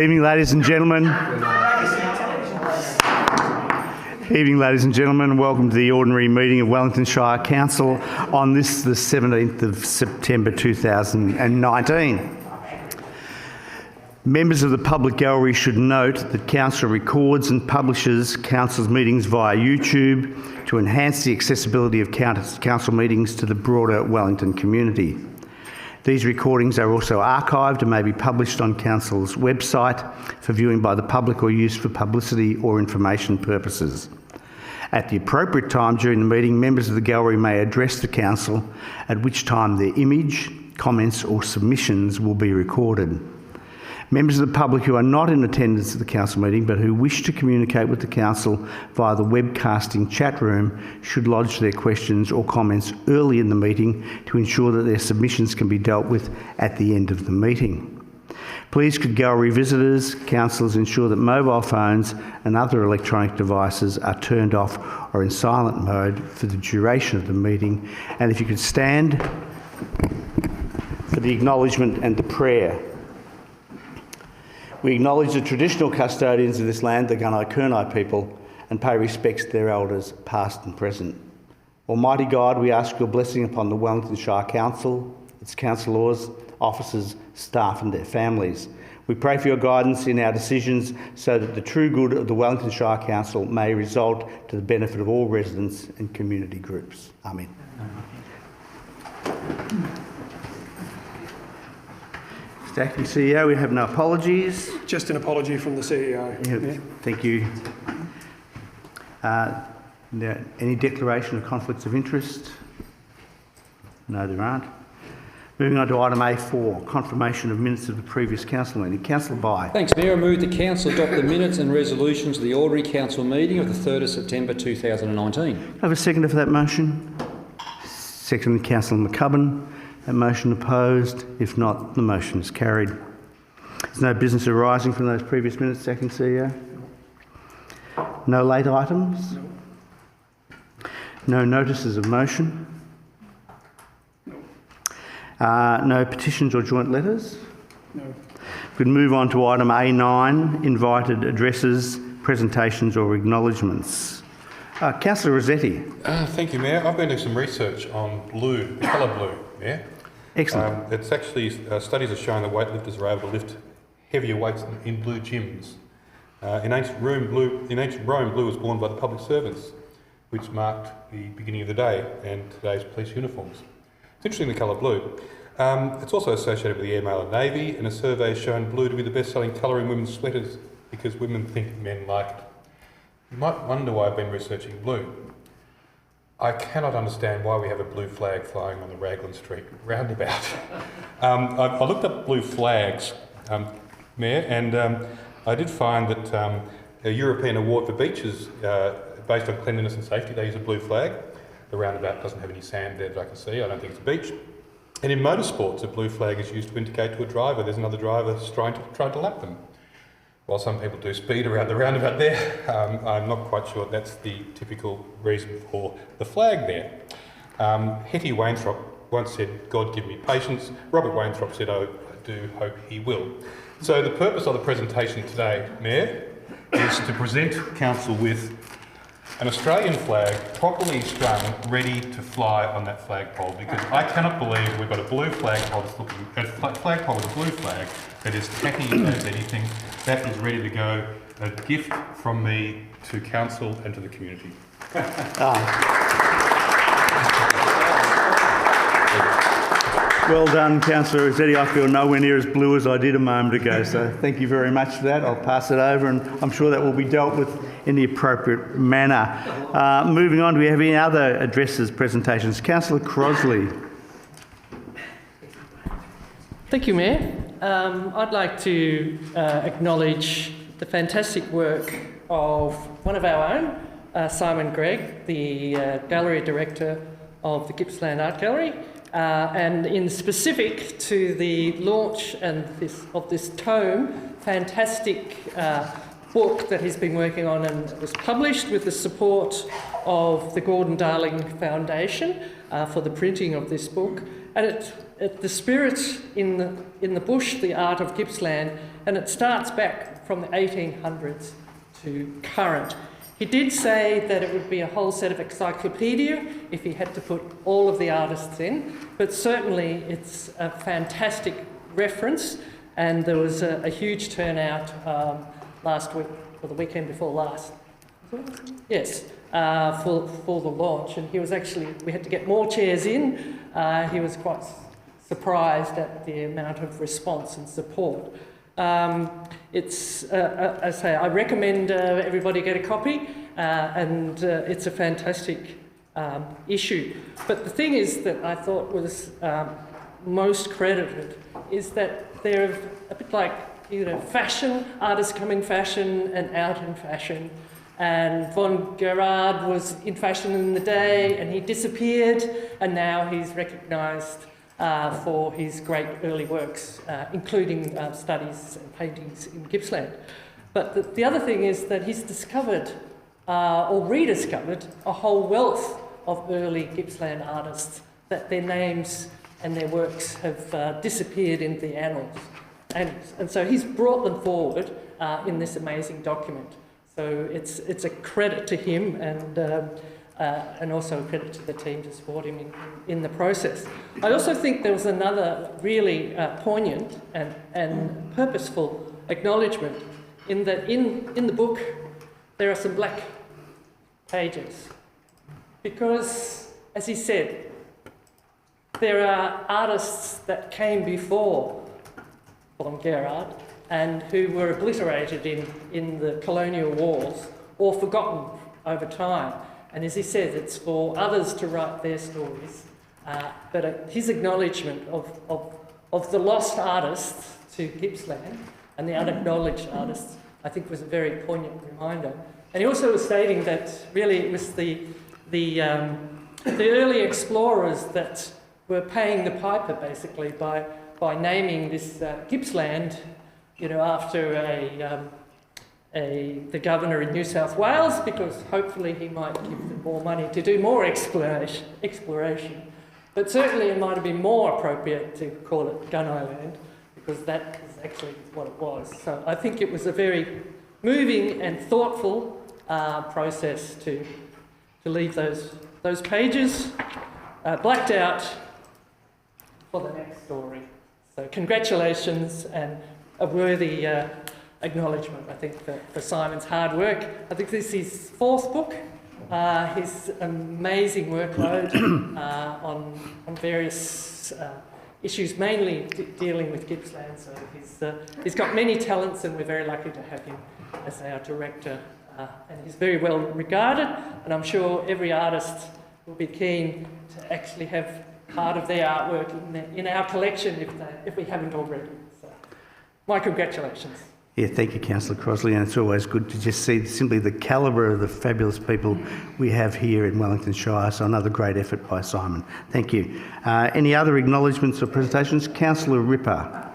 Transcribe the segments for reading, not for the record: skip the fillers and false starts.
Evening, ladies and gentlemen. Evening, ladies and gentlemen. Welcome to the ordinary meeting of Wellington Shire Council on this, the 17th of September 2019. Members of the public gallery should note that Council records and publishes Council's meetings via YouTube to enhance the accessibility of Council meetings to the broader Wellington community. These recordings are also archived and may be published on Council's website for viewing by the public or used for publicity or information purposes. At the appropriate time during the meeting, members of the gallery may address the Council, at which time their image, comments or submissions will be recorded. Members of the public who are not in attendance at the Council meeting but who wish to communicate with the Council via the webcasting chat room should lodge their questions or comments early in the meeting to ensure that their submissions can be dealt with at the end of the meeting. Please could gallery visitors, councillors ensure that mobile phones and other electronic devices are turned off or in silent mode for the duration of the meeting, and if you could stand for the acknowledgement and the prayer. We acknowledge the traditional custodians of this land, the Gunai-Kurnai people, and pay respects to their elders, past and present. Almighty God, we ask your blessing upon the Wellington Shire Council, its councillors, officers, staff and their families. We pray for your guidance in our decisions so that the true good of the Wellington Shire Council may result to the benefit of all residents and community groups. Amen. Acting CEO, we have no apologies. Just an apology from the CEO. Yeah. Thank you. Any declaration of conflicts of interest? No, there aren't. Moving on to item A4, confirmation of minutes of the previous council meeting. Councillor Bye. Thanks, Mayor. I move the council adopt the minutes and resolutions of the ordinary council meeting of the 3rd of September 2019. I have a seconder for that motion. Second, Councillor McCubbin. That motion opposed? If not, the motion is carried. There's no business arising from those previous minutes, Acting CEO? No late items? No notices of motion? No petitions or joint letters? No. We could move on to item A9, invited addresses, presentations or acknowledgements. Councillor Rossetti. Thank you, Mayor. I've been doing some research on blue, the colour blue, Mayor. Excellent. It's actually, studies have shown that weightlifters are able to lift heavier weights in blue gyms. In ancient Rome, blue was worn by the public servants, which marked the beginning of the day and today's police uniforms. It's interesting, the colour blue. It's also associated with the Air, Mail and Navy, and a survey has shown blue to be the best-selling colour in women's sweaters because women think men like it. You might wonder why I've been researching blue. I cannot understand why we have a blue flag flying on the Raglan Street roundabout. I looked up blue flags, Mayor, and I did find that a European award for beaches, based on cleanliness and safety, they use a blue flag. The roundabout doesn't have any sand there that I can see. I don't think it's a beach. And in motorsports, a blue flag is used to indicate to a driver there's another driver trying to lap them. While some people do speed around the roundabout there, I'm not quite sure that's the typical reason for the flag there. Hetty Wainthropp once said, "God give me patience." Robert Wainthropp said, "Oh, I do hope he will." So the purpose of the presentation today, Mayor, is to present Council with an Australian flag properly strung, ready to fly on that flagpole, because I cannot believe we've got a blue flagpole that's looking, a flagpole with a blue flag that is tacky as anything. That is ready to go. A gift from me to Council and to the community. Well done, Councillor Rossetti. I feel nowhere near as blue as I did a moment ago, so thank you very much for that. I'll pass it over and I'm sure that will be dealt with in the appropriate manner. Moving on, do we have any other addresses, presentations? Councillor Crosley. Thank you, Mayor. I'd like to acknowledge the fantastic work of one of our own, Simon Gregg, the Gallery Director of the Gippsland Art Gallery, and in specific to the launch of this tome, fantastic book that he's been working on and was published with the support of the Gordon Darling Foundation for the printing of this book. and the spirit in the bush, the art of Gippsland, and it starts back from the 1800s to current. He did say that it would be a whole set of encyclopedia if he had to put all of the artists in, but certainly it's a fantastic reference, and there was a huge turnout last week, or the weekend before last. Yes, for the launch, and we had to get more chairs in. He was quite surprised at the amount of response and support. As I say, I recommend everybody get a copy, and it's a fantastic issue. But the thing is that I thought was most credited is that they're a bit like, fashion, artists come in fashion and out in fashion. And von Gerard was in fashion in the day and he disappeared, and now he's recognised for his great early works, including studies and paintings in Gippsland. But the other thing is that he's discovered or rediscovered a whole wealth of early Gippsland artists that their names and their works have disappeared in the annals. And so he's brought them forward in this amazing document. So it's a credit to him, and also a credit to the team to support him in the process. I also think there was another really poignant and purposeful acknowledgement in that in the book there are some black pages, because, as he said, there are artists that came before von Gerard and who were obliterated in the colonial wars or forgotten over time. And as he said, it's for others to write their stories. But his acknowledgement of the lost artists to Gippsland and the unacknowledged artists, I think, was a very poignant reminder. And he also was stating that really it was the early explorers that were paying the piper, basically, by naming this Gippsland, after the governor in New South Wales, because hopefully he might give them more money to do more exploration. But certainly it might have been more appropriate to call it Gunai Land, because that is actually what it was. So I think it was a very moving and thoughtful process to leave those pages blacked out for the next story. So congratulations, and a worthy acknowledgement, I think, for Simon's hard work. I think this is his fourth book. His amazing workload on various issues, mainly dealing with Gippsland. So he's got many talents, and we're very lucky to have him as our director. And he's very well regarded, and I'm sure every artist will be keen to actually have part of their artwork in our collection if we haven't already. So, my congratulations. Yeah, thank you, Councillor Crossley, and it's always good to just see simply the calibre of the fabulous people we have here in Wellington Shire, so another great effort by Simon. Thank you. Any other acknowledgements or presentations? Councillor Ripper.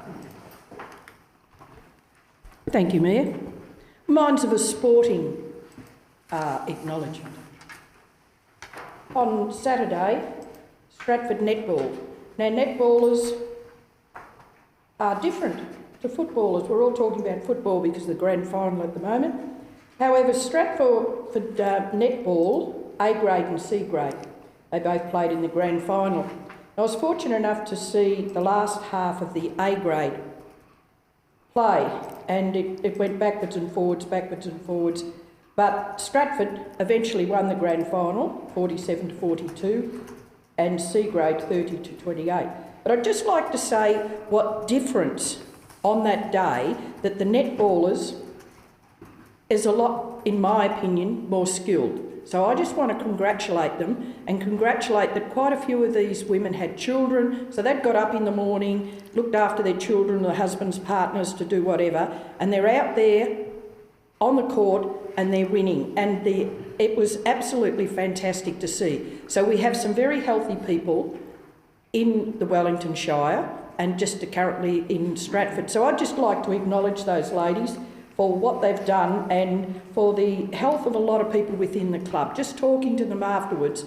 Thank you, Mayor. Mine's of a sporting acknowledgement. On Saturday, Stratford netball. Now, netballers are different to footballers. We're all talking about football because of the grand final at the moment. However, Stratford netball, A grade and C grade, they both played in the grand final. I was fortunate enough to see the last half of the A grade play, and it went backwards and forwards, but Stratford eventually won the grand final, 47-42, and C grade 30-28. But I'd just like to say what difference on that day that the netballers is a lot, in my opinion, more skilled. So I just want to congratulate them, and congratulate that quite a few of these women had children, so they'd got up in the morning, looked after their children, their husbands, partners, to do whatever, and they're out there on the court and they're winning. And it was absolutely fantastic to see. So we have some very healthy people in the Wellington Shire and just currently in Stratford. So I'd just like to acknowledge those ladies for what they've done and for the health of a lot of people within the club. Just talking to them afterwards,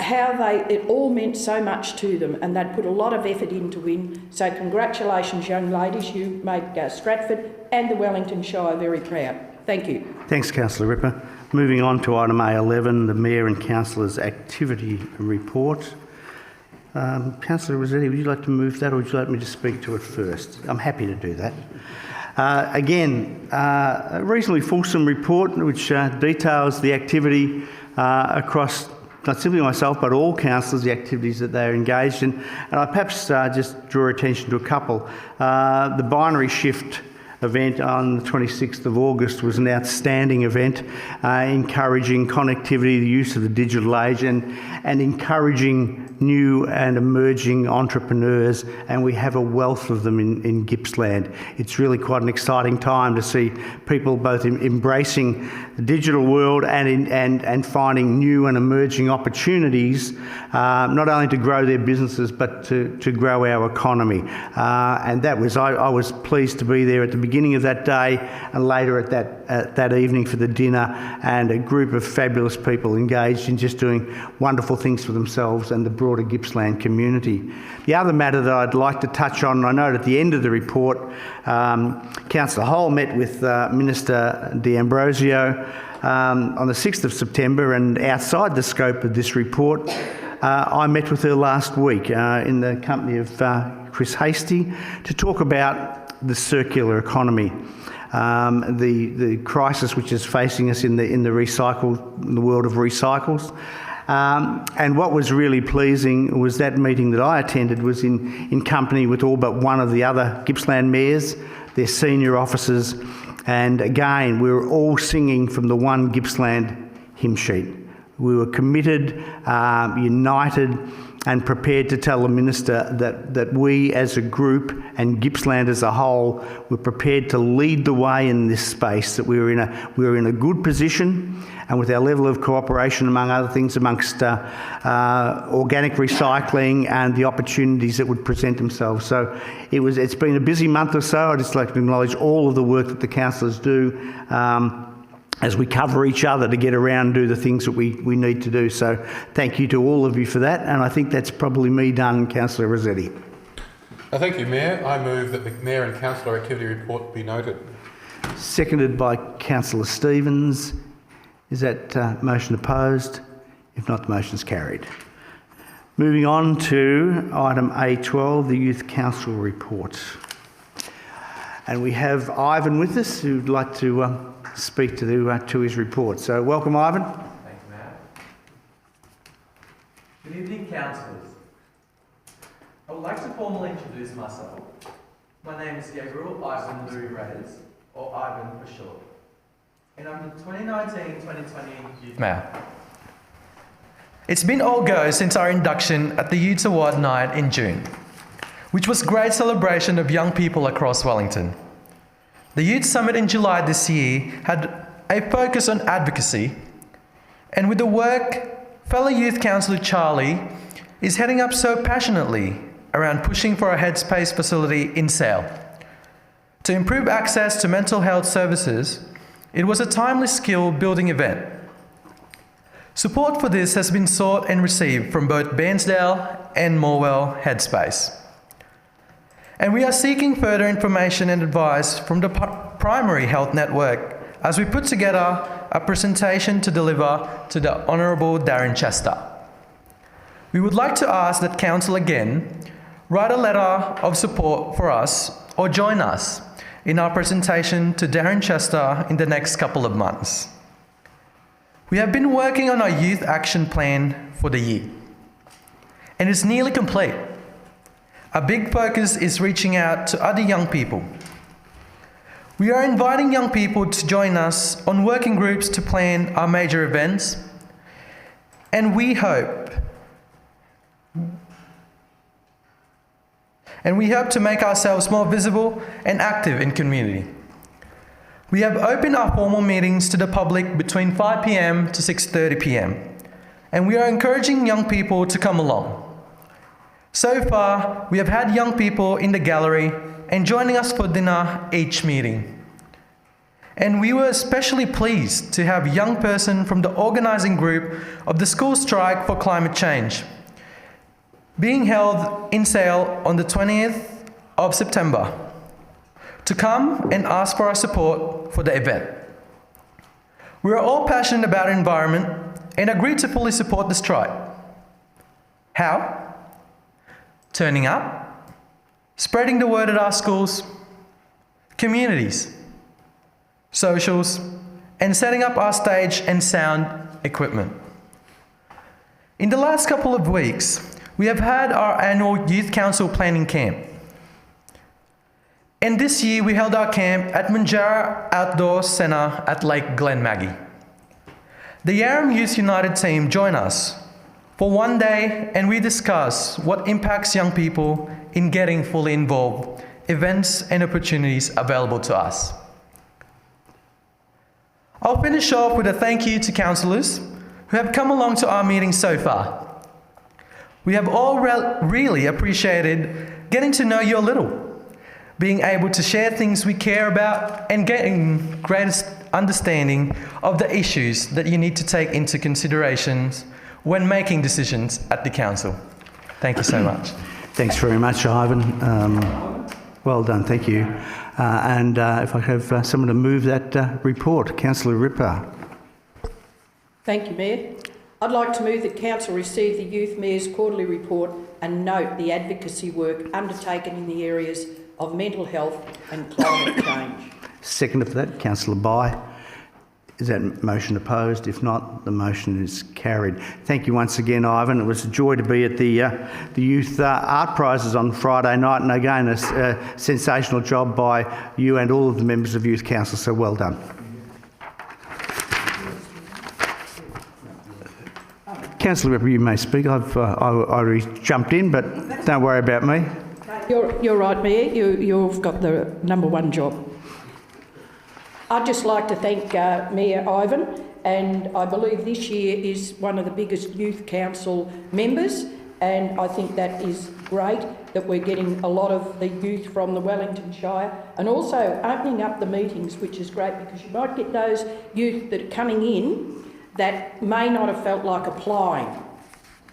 it all meant so much to them, and they'd put a lot of effort in to win. So congratulations, young ladies. You make Stratford and the Wellington Shire very proud. Thank you. Thanks, Councillor Ripper. Moving on to item A11, the Mayor and Councillors' Activity Report. Councillor Rossetti, would you like to move that, or would you like me to speak to it first? I'm happy to do that. A reasonably fulsome report which details the activity across not simply myself but all councillors, the activities that they're engaged in. And I perhaps just draw attention to a couple. The binary shift event on the 26th of August was an outstanding event, encouraging connectivity, the use of the digital age, and encouraging new and emerging entrepreneurs, and we have a wealth of them in Gippsland. It's really quite an exciting time to see people both embracing the digital world and finding new and emerging opportunities, not only to grow their businesses but to grow our economy. And that was, I was pleased to be there at the beginning of that day and later at that evening for the dinner, and a group of fabulous people engaged in just doing wonderful things for themselves and the broader Gippsland community. The other matter that I'd like to touch on, I note at the end of the report, Councillor Hole met with Minister D'Ambrosio on the 6th of September, and outside the scope of this report, I met with her last week in the company of Chris Hastie to talk about the circular economy. The crisis which is facing us in the world of recycles. And what was really pleasing was that meeting that I attended was in company with all but one of the other Gippsland mayors, their senior officers, and again we were all singing from the one Gippsland hymn sheet. We were committed, united, and prepared to tell the Minister that we as a group and Gippsland as a whole were prepared to lead the way in this space, that we were in a good position, and with our level of cooperation, among other things, amongst organic recycling and the opportunities that would present themselves. So it's been a busy month or so. I'd just like to acknowledge all of the work that the councillors do as we cover each other to get around and do the things that we need to do. So thank you to all of you for that, and I think that's probably me done, Councillor Rossetti. Thank you, Mayor. I move that the Mayor and Councillor Activity Report be noted. Seconded by Councillor Stevens. Is that motion opposed? If not, the motion is carried. Moving on to item A12, the Youth Council Report. And we have Ivan with us who'd like to speak to his report. So welcome, Ivan. Thanks, Matt. Good evening, councillors. I would like to formally introduce myself. My name is Gabriel Ivan Louis Reyes, or Ivan for short, and I'm the 2019-2020 Youth Mayor. It's been all go since our induction at the Youth Award Night in June, which was a great celebration of young people across Wellington. The Youth Summit in July this year had a focus on advocacy, and with the work fellow Youth Councillor Charlie is heading up so passionately around pushing for a headspace facility in Sale. To improve access to mental health services, it was a timely skill-building event. Support for this has been sought and received from both Bairnsdale and Morwell Headspace. And we are seeking further information and advice from the Primary Health Network as we put together a presentation to deliver to the Honourable Darren Chester. We would like to ask that Council again write a letter of support for us or join us in our presentation to Darren Chester in the next couple of months. We have been working on our Youth Action Plan for the year, and it's nearly complete. A big focus is reaching out to other young people. We are inviting young people to join us on working groups to plan our major events, and we hope to make ourselves more visible and active in community. We have opened our formal meetings to the public between 5 p.m. to 6:30 p.m, and we are encouraging young people to come along. So far, we have had young people in the gallery and joining us for dinner each meeting. And we were especially pleased to have a young person from the organising group of the school strike for climate change being held in Sale on the 20th of September to come and ask for our support for the event. We are all passionate about the environment and agreed to fully support the strike. How? Turning up, spreading the word at our schools, communities, socials, and setting up our stage and sound equipment. In the last couple of weeks, we have had our annual Youth Council planning camp. And this year we held our camp at Manjara Outdoor Centre at Lake Glenmaggie. The Yarram Youth United team joined us for one day and we discussed what impacts young people in getting fully involved, events and opportunities available to us. I'll finish off with a thank you to councillors who have come along to our meeting so far. We have all really appreciated getting to know you a little, being able to share things we care about and getting greatest understanding of the issues that you need to take into consideration when making decisions at the council. Thank you so much. Thanks very much, Ivan. Well done, thank you. And if I could have someone to move that report, Councillor Ripper. Thank you, Mayor. I'd like to move that Council receive the Youth Mayor's quarterly report and note the advocacy work undertaken in the areas of mental health and climate change. Second for that, Councillor Bai. Is that motion opposed? If not, the motion is carried. Thank you once again, Ivan. It was a joy to be at the Youth Art Prizes on Friday night, and again, a sensational job by you and all of the members of Youth Council, so well done. Councillor Ripper, you may speak. I've already jumped in, but don't worry about me. You're right, Mayor. You've got the number one job. I'd just like to thank Mayor Ivan, and I believe this year is one of the biggest Youth Council members, and I think that is great that we're getting a lot of the youth from the Wellington Shire, and also opening up the meetings, which is great because you might get those youth that are coming in that may not have felt like applying.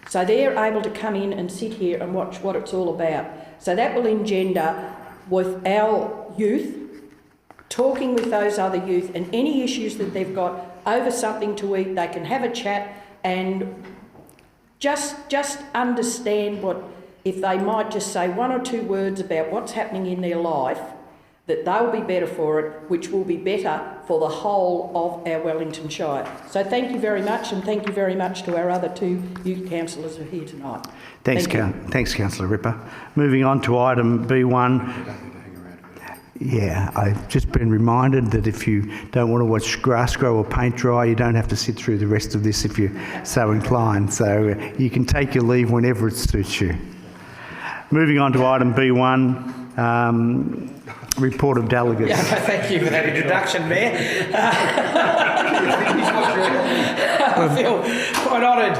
So they're able to come in and sit here and watch what it's all about. So that will engender with our youth, talking with those other youth and any issues that they've got over something to eat, they can have a chat and just understand what, if they might just say one or two words about what's happening in their life, that they'll be better for it, which will be better for the whole of our Wellington Shire. So thank you very much, and thank you very much to our other two youth councillors who are here tonight. Thanks, Councillor Ripper. Moving on to item B1. Yeah, I've just been reminded that if you don't want to watch grass grow or paint dry, you don't have to sit through the rest of this if you're so inclined. So you can take your leave whenever it suits you. Moving on to item B1. Report of Delegates. Yeah, thank you for that introduction, Mayor. I feel quite honoured.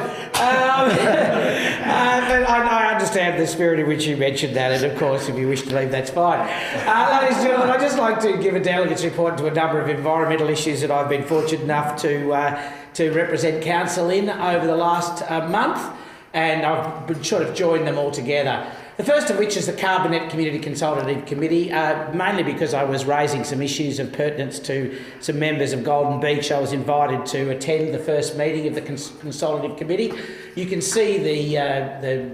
But I understand the spirit in which you mentioned that, and of course, if you wish to leave, that's fine. Ladies and gentlemen, I'd just like to give a delegates report to a number of environmental issues that I've been fortunate enough to represent council in over the last month, and I've been sort of joined them all together. The first of which is the Carbonet Community Consultative Committee, mainly because I was raising some issues of pertinence to some members of Golden Beach. I was invited to attend the first meeting of the Consultative Committee. You can see the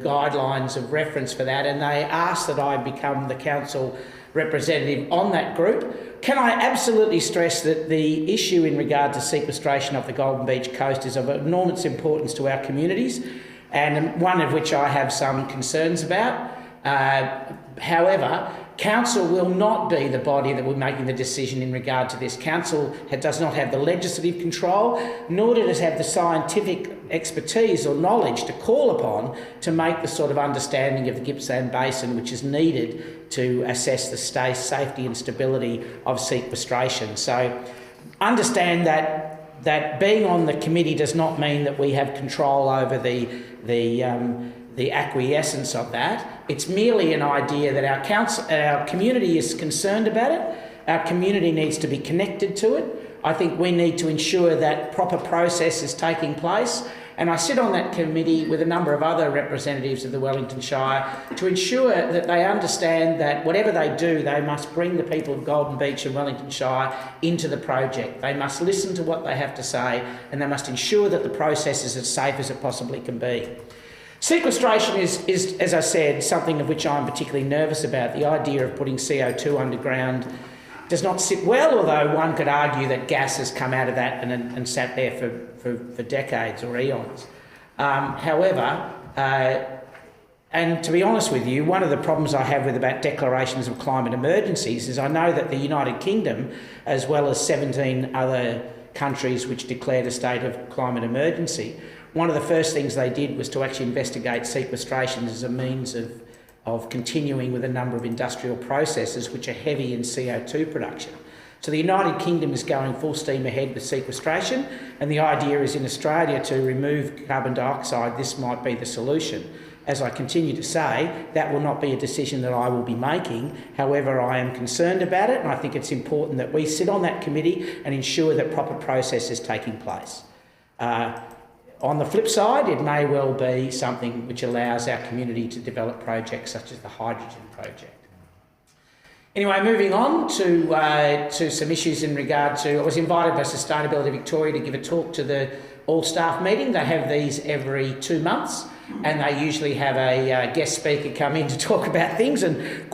guidelines of reference for that, and they asked that I become the council representative on that group. Can I absolutely stress that the issue in regard to sequestration of the Golden Beach coast is of enormous importance to our communities, and one of which I have some concerns about. However, Council will not be the body that will be making the decision in regard to this. Council does not have the legislative control, nor does it have the scientific expertise or knowledge to call upon to make the sort of understanding of the Gippsland Basin which is needed to assess the safety and stability of sequestration. So understand that being on the committee does not mean that we have control over the acquiescence of that. It's merely an idea that our community is concerned about it, Our community needs to be connected to it. I think we need to ensure that proper process is taking place. And I sit on that committee with a number of other representatives of the Wellington Shire to ensure that they understand that whatever they do, they must bring the people of Golden Beach and Wellington Shire into the project. They must listen to what they have to say, and they must ensure that the process is as safe as it possibly can be. Sequestration is, as I said, something of which I'm particularly nervous about. The idea of putting CO2 underground does not sit well, although one could argue that gas has come out of that and sat there for decades or eons. However, and to be honest with you, one of the problems I have with about declarations of climate emergencies is I know that the United Kingdom, as well as 17 other countries which declared a state of climate emergency, one of the first things they did was to actually investigate sequestration as a means of continuing with a number of industrial processes which are heavy in CO2 production. So the United Kingdom is going full steam ahead with sequestration, and the idea is in Australia to remove carbon dioxide. This might be the solution. As I continue to say, that will not be a decision that I will be making. However, I am concerned about it, and I think it's important that we sit on that committee and ensure that proper process is taking place. On the flip side, it may well be something which allows our community to develop projects such as the hydrogen project. Anyway, moving on to some issues in regard to, I was invited by Sustainability Victoria to give a talk to the all-staff meeting. They have these every 2 months, and they usually have a guest speaker come in to talk about things, and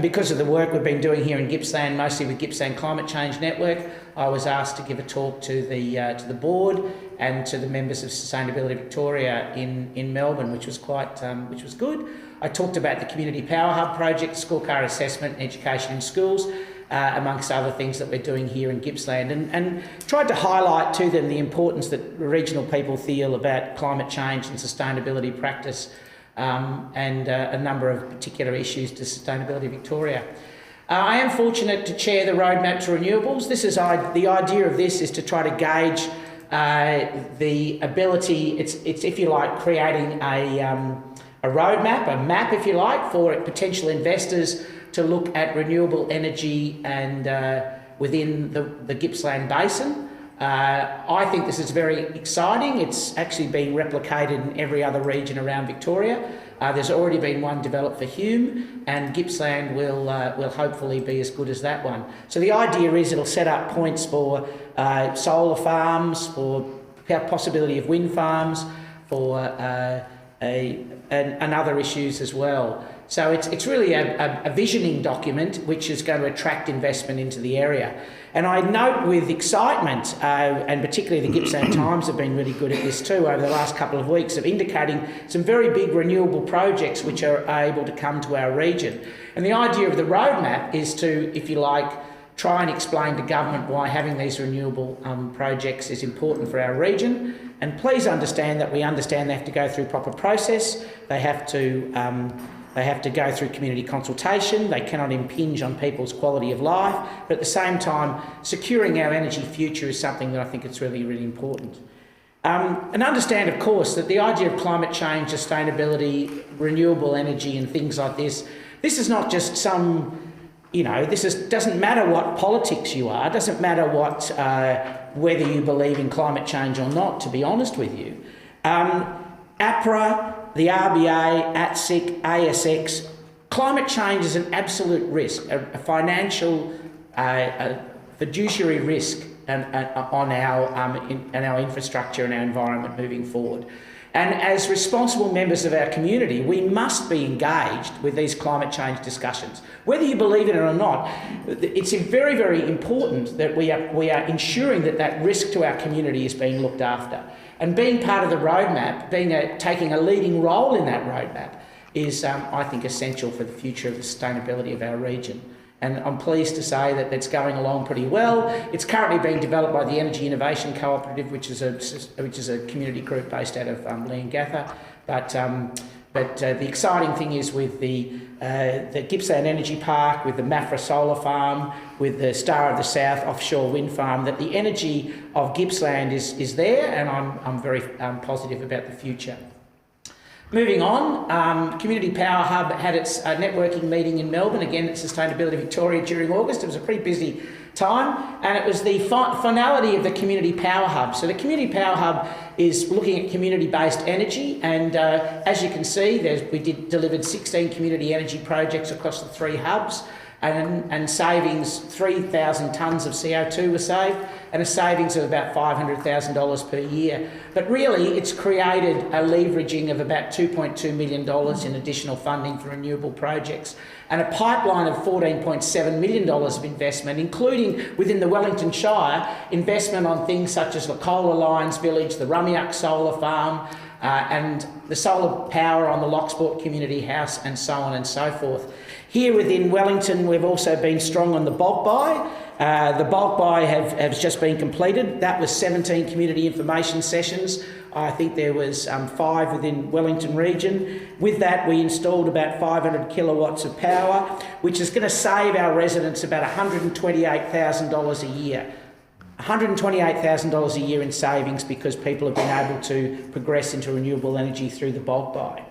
because of the work we've been doing here in Gippsland, mostly with Gippsland Climate Change Network, I was asked to give a talk to the board and to the members of Sustainability Victoria in Melbourne, which was good. I talked about the Community Power Hub project, scorecard assessment, and education in schools, amongst other things that we're doing here in Gippsland, and tried to highlight to them the importance that regional people feel about climate change and sustainability practice, and a number of particular issues to Sustainability Victoria. I am fortunate to chair the Roadmap to Renewables. The idea of this is to try to gauge the ability, it's if you like, creating a roadmap, a map if you like, for potential investors to look at renewable energy and within the Gippsland Basin. I think this is very exciting. It's actually being replicated in every other region around Victoria. There's already been one developed for Hume, and Gippsland will hopefully be as good as that one. So the idea is it'll set up points for solar farms, for possibility of wind farms, for and other issues as well. So it's really a visioning document which is going to attract investment into the area. And I note with excitement, and particularly the Gippsland Times have been really good at this too over the last couple of weeks, of indicating some very big renewable projects which are able to come to our region. And the idea of the roadmap is to, if you like, try and explain to government why having these renewable projects is important for our region. And please understand that we understand they have to go through proper process. They have to go through community consultation. They cannot impinge on people's quality of life. But at the same time, securing our energy future is something that I think it's really, really important. And understand, of course, that the idea of climate change, sustainability, renewable energy and things like this is not just some, doesn't matter what politics you are, doesn't matter what, whether you believe in climate change or not, to be honest with you. APRA, the RBA, ATSIC, ASX, climate change is an absolute risk, a financial, fiduciary risk on our infrastructure and our environment moving forward. And as responsible members of our community, we must be engaged with these climate change discussions. Whether you believe in it or not, it's very, very important that we are ensuring that risk to our community is being looked after. And being part of the roadmap, taking a leading role in that roadmap is, I think, essential for the future of the sustainability of our region. And I'm pleased to say that it's going along pretty well. It's currently being developed by the Energy Innovation Cooperative, which is a community group based out of Leongatha. But the exciting thing is with the Gippsland Energy Park, with the Mafra Solar Farm, with the Star of the South offshore wind farm, that the energy of Gippsland is there, and I'm very positive about the future. Moving on, Community Power Hub had its networking meeting in Melbourne, again at Sustainability Victoria during August. It was a pretty busy time, and it was the finality of the Community Power Hub. So the Community Power Hub is looking at community-based energy, and as you can see, we delivered 16 community energy projects across the 3 hubs, and savings, 3,000 tonnes of CO2 were saved, and a savings of about $500,000 per year. But really, it's created a leveraging of about $2.2 million in additional funding for renewable projects, and a pipeline of $14.7 million of investment, including within the Wellington Shire, investment on things such as the Coal Alliance Village, the Rummiuck Solar Farm, and the solar power on the Locksport Community House, and so on and so forth. Here within Wellington, we've also been strong on the bulk buy. The bulk buy has just been completed. That was 17 community information sessions. I think there was 5 within Wellington region. With that, we installed about 500 kilowatts of power, which is going to save our residents about $128,000 a year. $128,000 a year in savings because people have been able to progress into renewable energy through the bulk buy.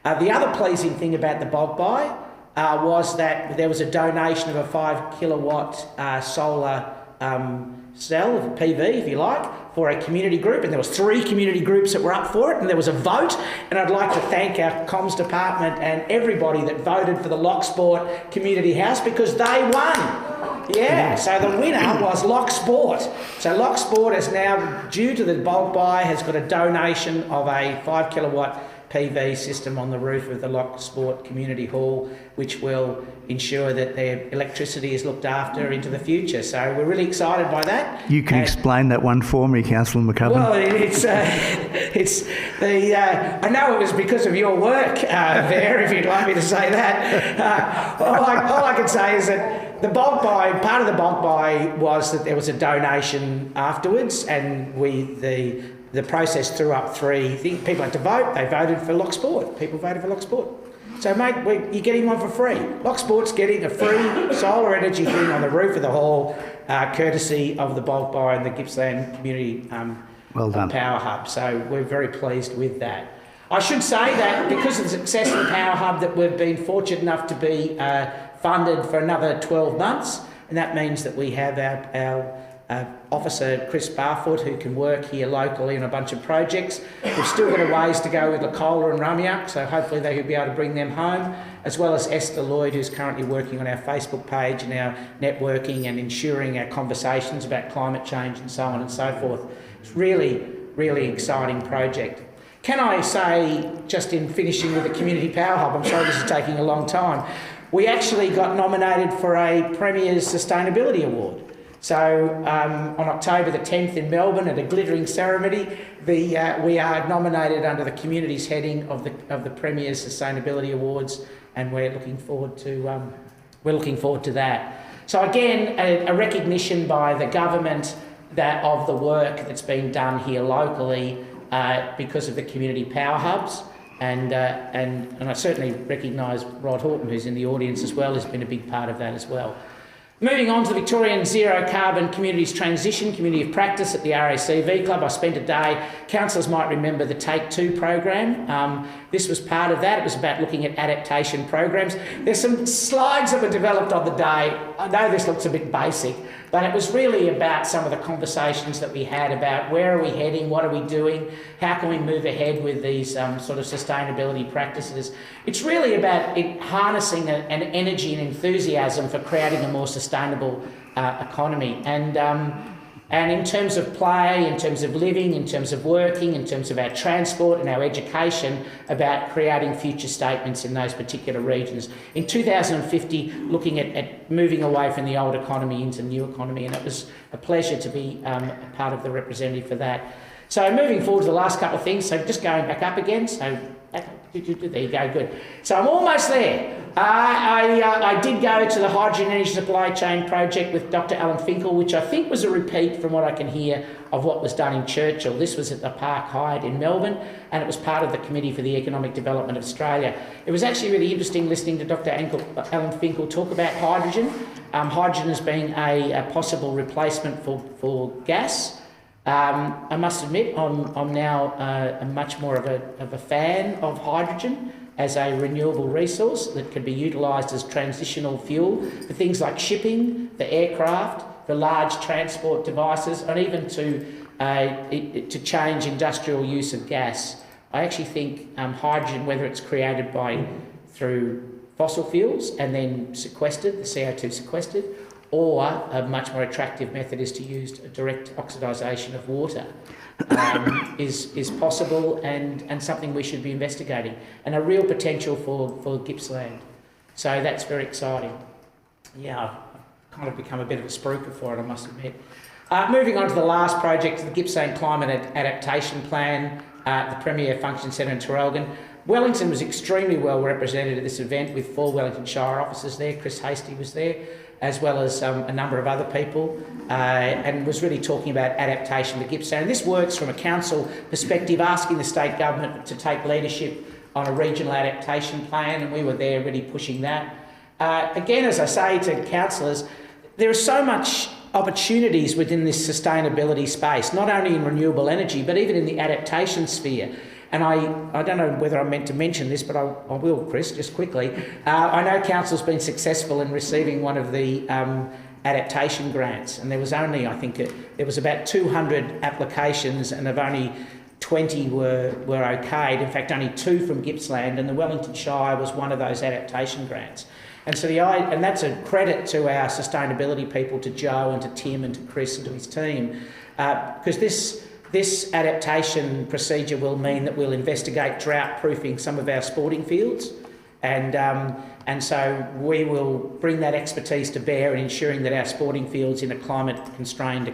The other pleasing thing about the bulk buy was that there was a donation of a 5 kilowatt solar cell, of PV if you like, for a community group, and there was 3 community groups that were up for it, and there was a vote, and I'd like to thank our comms department and everybody that voted for the Locksport Community House because they won. Yeah, so the winner was Locksport. So Locksport is now, due to the bulk buy, has got a donation of a 5 kilowatt PV system on the roof of the Locksport Community Hall, which will ensure that their electricity is looked after into the future. So we're really excited by that. You can explain that one for me, Councillor McCubbin. Well, I know it was because of your work there, if you'd like me to say that. All I can say is that the bulk buy, part of the bulk buy was that there was a donation afterwards, and the process threw up 3 things. People had to vote. They voted for Locksport. People voted for Locksport. So, mate, you're getting one for free. Locksport's getting a free solar energy thing on the roof of the hall, courtesy of the bulk buy and the Gippsland Community Power Hub. So we're very pleased with that. I should say that because of the success of the Power Hub, that we've been fortunate enough to be funded for another 12 months, and that means that we have our Officer Chris Barfoot, who can work here locally on a bunch of projects. We've still got a ways to go with Lacola and Rummiuck, so hopefully they will be able to bring them home, as well as Esther Lloyd, who's currently working on our Facebook page and our networking and ensuring our conversations about climate change and so on and so forth. It's really, really exciting project. Can I say, just in finishing with the Community Power Hub, I'm sorry this is taking a long time, we actually got nominated for a Premier's Sustainability Award. So on October the 10th in Melbourne at a glittering ceremony, we are nominated under the community's heading of the Premier's Sustainability Awards, and we're looking forward to that. So again, a recognition by the government of the work that's been done here locally because of the community power hubs, and I certainly recognise Rod Horton, who's in the audience as well, has been a big part of that as well. Moving on to the Victorian Zero Carbon Communities Transition Community of Practice at the RACV Club. I spent a day, councillors might remember the Take Two program. This was part of that. It was about looking at adaptation programs. There's some slides that were developed on the day. I know this looks a bit basic, but it was really about some of the conversations that we had about where are we heading, what are we doing, how can we move ahead with these sort of sustainability practices. It's really about harnessing an energy and enthusiasm for creating a more sustainable economy. And in terms of play, in terms of living, in terms of working, in terms of our transport and our education, about creating future statements in those particular regions. In 2050, looking at moving away from the old economy into the new economy, and it was a pleasure to be a part of the representative for that. So moving forward to the last couple of things, so just going back up again, so there you go, good. So I'm almost there. I did go to the Hydrogen Energy Supply Chain project with Dr. Alan Finkel, which I think was a repeat from what I can hear of what was done in Churchill. This was at the Park Hyde in Melbourne, and it was part of the Committee for the Economic Development of Australia. It was actually really interesting listening to Dr. Alan Finkel talk about hydrogen. Hydrogen as being a possible replacement for gas. I must admit, I'm now much more of a fan of hydrogen as a renewable resource that can be utilised as transitional fuel for things like shipping, for aircraft, for large transport devices, and even to change industrial use of gas. I actually think hydrogen, whether it's created through fossil fuels and then sequestered, the CO2 sequestered, or a much more attractive method is to use a direct oxidisation of water, is possible and something we should be investigating, and a real potential for Gippsland. So that's very exciting. Yeah, I've kind of become a bit of a spruiker for it, I must admit. Moving on to the last project, the Gippsland Climate Adaptation Plan, the Premier Function Centre in Traralgon. Wellington was extremely well represented at this event with 4 Wellington Shire officers there. Chris Hastie was there, as well as a number of other people, and was really talking about adaptation to Gippsland. And this works from a council perspective, asking the state government to take leadership on a regional adaptation plan, and we were there really pushing that. Again, as I say to councillors, there are so much opportunities within this sustainability space, not only in renewable energy, but even in the adaptation sphere. And I don't know whether I'm meant to mention this, but I will, Chris, just quickly. I know council's been successful in receiving one of the adaptation grants, and there was only, I think, there was about 200 applications, and of only 20 were okayed. In fact, only 2 from Gippsland, and the Wellington Shire was one of those adaptation grants. And so and that's a credit to our sustainability people, to Joe and to Tim and to Chris and to his team, because this adaptation procedure will mean that we'll investigate drought-proofing some of our sporting fields, and so we will bring that expertise to bear in ensuring that our sporting fields in a climate-constrained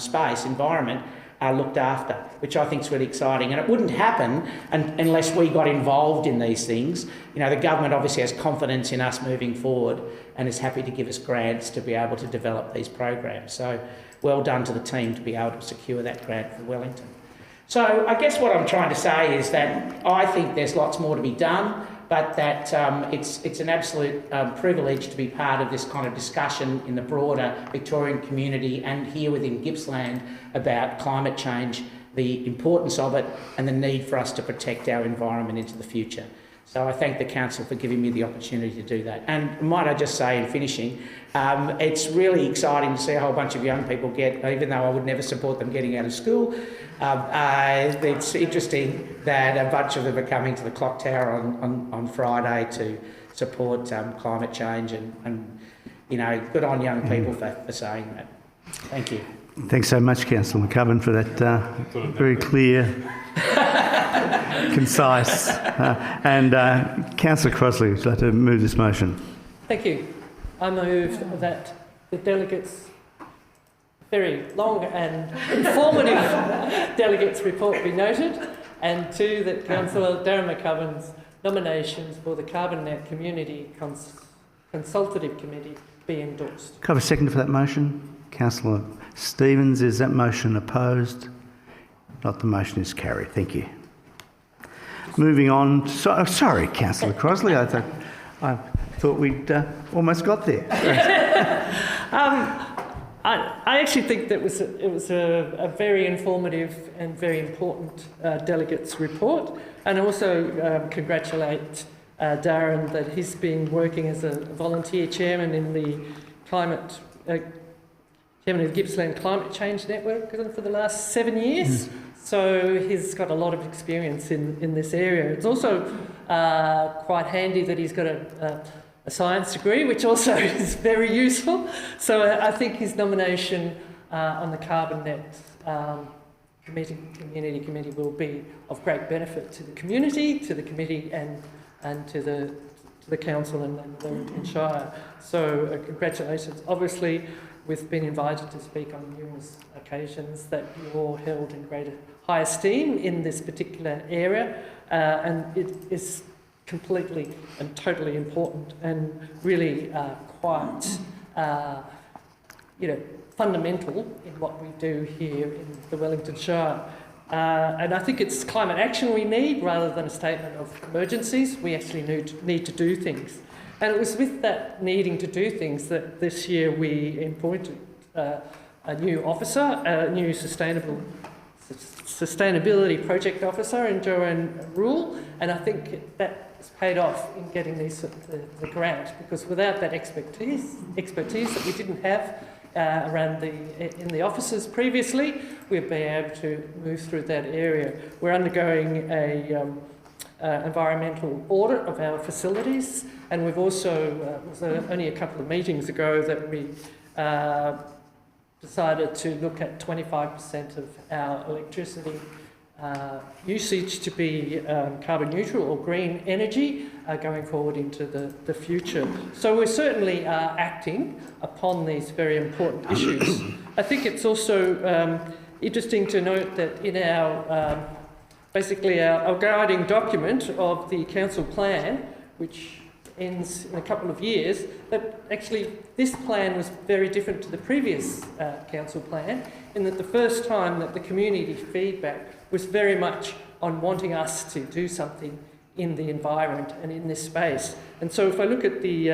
space, environment, are looked after, which I think is really exciting. And it wouldn't happen unless we got involved in these things. You know, the government obviously has confidence in us moving forward and is happy to give us grants to be able to develop these programs. So well done to the team to be able to secure that grant for Wellington. So I guess what I'm trying to say is that I think there's lots more to be done, but that it's an absolute privilege to be part of this kind of discussion in the broader Victorian community and here within Gippsland about climate change, the importance of it and the need for us to protect our environment into the future. So I thank the council for giving me the opportunity to do that. And might I just say in finishing, it's really exciting to see a whole bunch of young people even though I would never support them getting out of school, it's interesting that a bunch of them are coming to the Clock Tower on Friday to support climate change, and you know, good on young people for saying that. Thank you. Thanks so much, Councillor McCubbin, for that very clear, concise, and Councillor Crossley, would you like to move this motion? Thank you. I move that the delegates' very long and informative delegates' report be noted, and 2, that Councillor Darren McCubbin's nominations for the Carbon Net Community Consultative Committee be endorsed. Can I have a second for that motion? Councillor Stevens, is that motion opposed? Not, the motion is carried. Thank you. Moving on. Sorry, Councillor Crossley. I thought we'd almost got there. I actually think that it was a very informative and very important delegates report, and also congratulate Darren that he's been working as a volunteer chairman in the chairman of the Gippsland Climate Change Network for the last 7 years. So he's got a lot of experience in this area. It's also quite handy that he's got a science degree, which also is very useful. So I think his nomination on the Carbon Net Community Committee will be of great benefit to the community, to the committee, and to the council and the Wellington Shire. So congratulations. Obviously, we've been invited to speak on numerous occasions that you're held in high esteem in this particular area, and it is completely and totally important and really quite fundamental in what we do here in the Wellington Shire. And I think it's climate action we need rather than a statement of emergencies. We actually need to do things. And it was with that needing to do things that this year we appointed a new officer, a new sustainability project officer in Joanne Rule, and I think that has paid off in getting the grant, because without that expertise that we didn't have in the offices previously, we've been able to move through that area. We're undergoing a environmental audit of our facilities, and we've also, it was only a couple of meetings ago that we decided to look at 25% of our electricity usage to be carbon neutral or green energy going forward into the future. So we certainly are acting upon these very important issues. I think it's also interesting to note that in our basically our guiding document of the council plan, which ends in a couple of years, that actually this plan was very different to the previous council plan, in that the first time that the community feedback was very much on wanting us to do something in the environment and in this space. And so if I look at the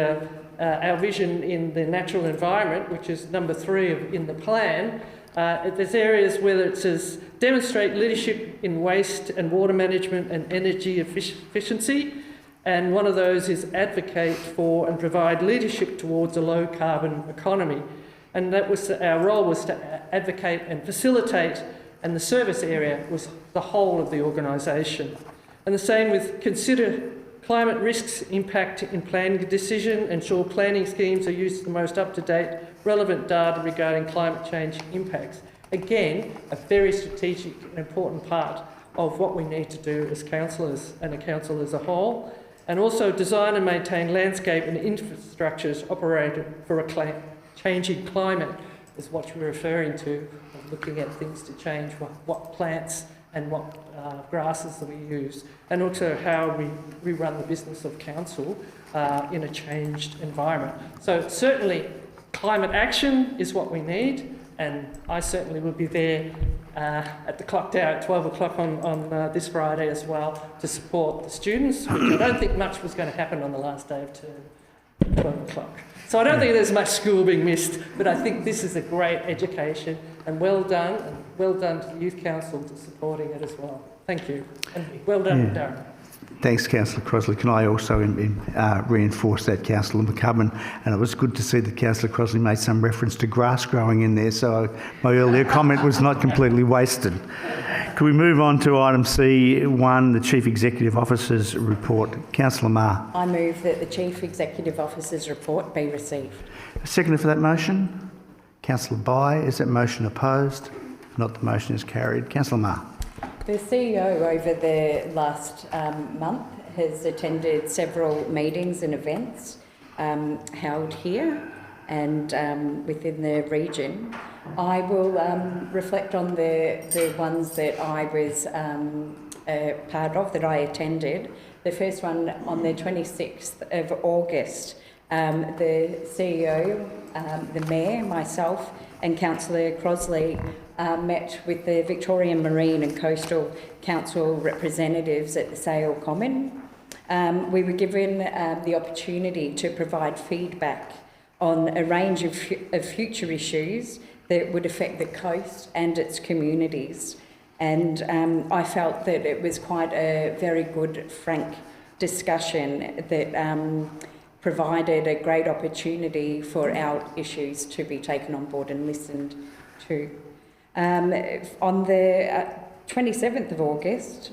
our vision in the natural environment, which is number 3 in the plan, there's areas where it says demonstrate leadership in waste and water management and energy efficiency, and one of those is advocate for and provide leadership towards a low carbon economy. And that was our role, was to advocate and facilitate, and the service area was the whole of the organisation. And the same with consider climate risks impact in planning decision, ensure planning schemes are used the most up-to-date relevant data regarding climate change impacts. Again, a very strategic and important part of what we need to do as councillors and a council as a whole. And also design and maintain landscape and infrastructures operated for a changing climate is what we're referring to, looking at things to change, what plants and what grasses that we use, and also how we run the business of council in a changed environment. So certainly climate action is what we need, and I certainly will be there at the clock tower at 12 o'clock on this Friday as well to support the students, which I don't think much was going to happen on the last day of term, 12 o'clock. So I don't think there's much school being missed, but I think this is a great education, and well done to the Youth Council for supporting it as well. Thank you, and well done, Darren. Thanks, Councillor Crosley. Can I also reinforce that, Councillor McCubbin? And it was good to see that Councillor Crosley made some reference to grass growing in there, so my earlier comment was not completely wasted. Can we move on to item C1, the Chief Executive Officer's report? Councillor Marr. I move that the Chief Executive Officer's report be received. A seconder for that motion? Councillor Bai. Is that motion opposed? Not, the motion is carried. Councillor Marr. The CEO over the last month has attended several meetings and events held here and within the region. I will reflect on the ones that I was part of, that I attended. The first one on the 26th of August, the CEO, the Mayor, myself and Councillor Crosley met with the Victorian Marine and Coastal Council representatives at the Sale Common. We were given the opportunity to provide feedback on a range of future issues that would affect the coast and its communities. And I felt that it was quite a very good, frank discussion that provided a great opportunity for our issues to be taken on board and listened to. On the 27th of August,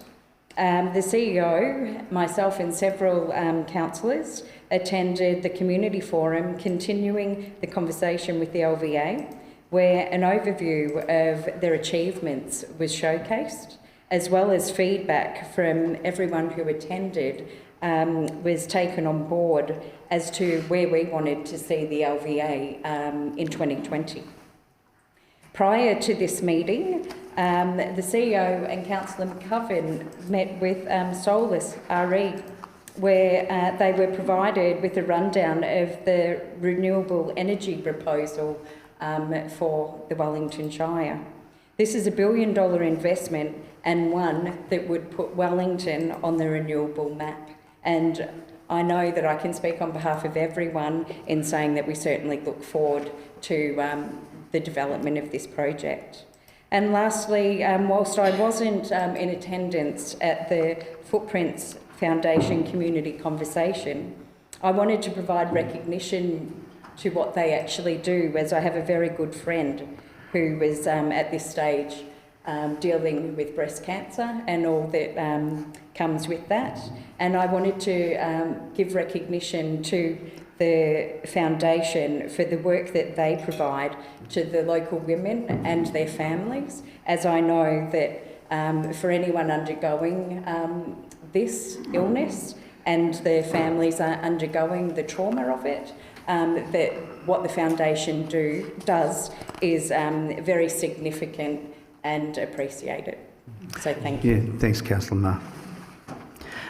the CEO, myself and several councillors attended the community forum continuing the conversation with the LVA, where an overview of their achievements was showcased, as well as feedback from everyone who attended was taken on board as to where we wanted to see the LVA in 2020. Prior to this meeting, the CEO and Councillor McCubbin met with Solus RE, where they were provided with a rundown of the renewable energy proposal for the Wellington Shire. This is $1 billion investment, and one that would put Wellington on the renewable map. And I know that I can speak on behalf of everyone in saying that we certainly look forward to the development of this project. And lastly, whilst I wasn't in attendance at the Footprints Foundation community conversation, I wanted to provide recognition to what they actually do, as I have a very good friend who was at this stage dealing with breast cancer and all that comes with that. And I wanted to give recognition to the foundation for the work that they provide to the local women and their families, as I know that for anyone undergoing this illness and their families are undergoing the trauma of it, that what the foundation does is very significant and appreciated. So thank you. Yeah, thanks, Councillor Marr.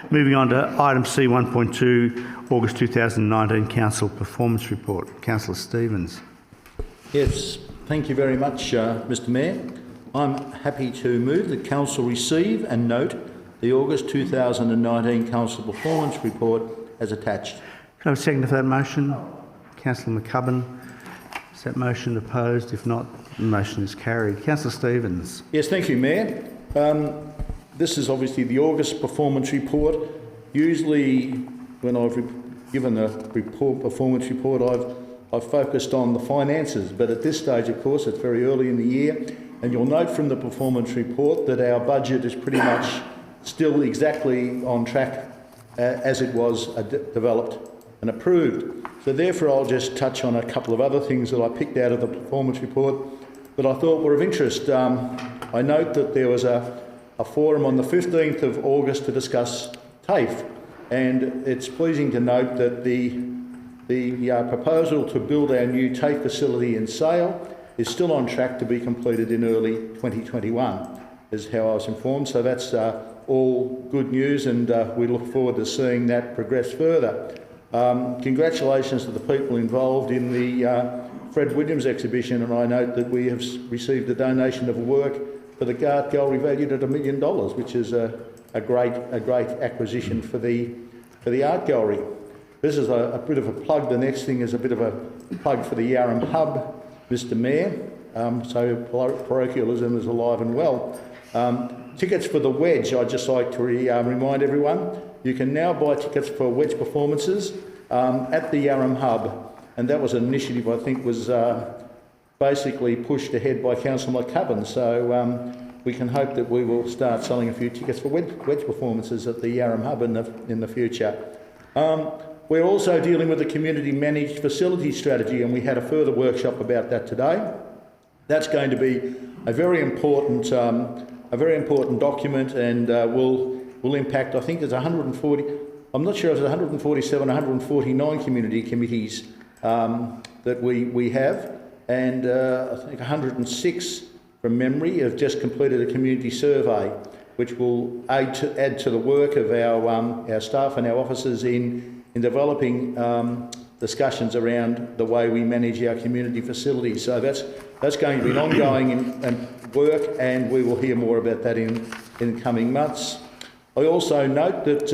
Moving on to item C 1.2, August 2019 Council Performance Report. Councillor Stevens. Yes, thank you very much, Mr Mayor. I'm happy to move that Council receive and note the August 2019 Council Performance Report as attached. Can I have a second for that motion? Councillor McCubbin. Is that motion opposed? If not, the motion is carried. Councillor Stevens. Yes, thank you, Mayor. This is obviously the August Performance Report. Usually when I've given a performance report, I've focused on the finances, but at this stage, of course, it's very early in the year, and you'll note from the performance report that our budget is pretty much still exactly on track as it was developed and approved. So therefore, I'll just touch on a couple of other things that I picked out of the performance report that I thought were of interest. I note that there was a forum on the 15th of August to discuss TAFE, and it's pleasing to note that the proposal to build our new TAFE facility in Sale is still on track to be completed in early 2021, is how I was informed. So that's all good news, and we look forward to seeing that progress further. Congratulations to the people involved in the Fred Williams exhibition, and I note that we have received a donation of work for the Art Gallery valued at $1 million, which is a great acquisition for the Art Gallery. This is a bit of a plug. The next thing is a bit of a plug for the Yarram Hub, Mr Mayor. So parochialism is alive and well. Tickets for the Wedge, I'd just like to remind everyone, you can now buy tickets for Wedge performances at the Yarram Hub, and that was an initiative I think was basically pushed ahead by Councillor McCubbin. So we can hope that we will start selling a few tickets for Wedge performances at the Yarram Hub in the future. We're also dealing with the community managed facility strategy, and we had a further workshop about that today. That's going to be a very important document, and will impact. I think there's 140. I'm not sure if there's 147, 149 community committees that we have, and I think 106 from memory have just completed a community survey, which will add to the work of our staff and our officers in developing discussions around the way we manage our community facilities. So that's going to be an ongoing work, and we will hear more about that in coming months. I also note that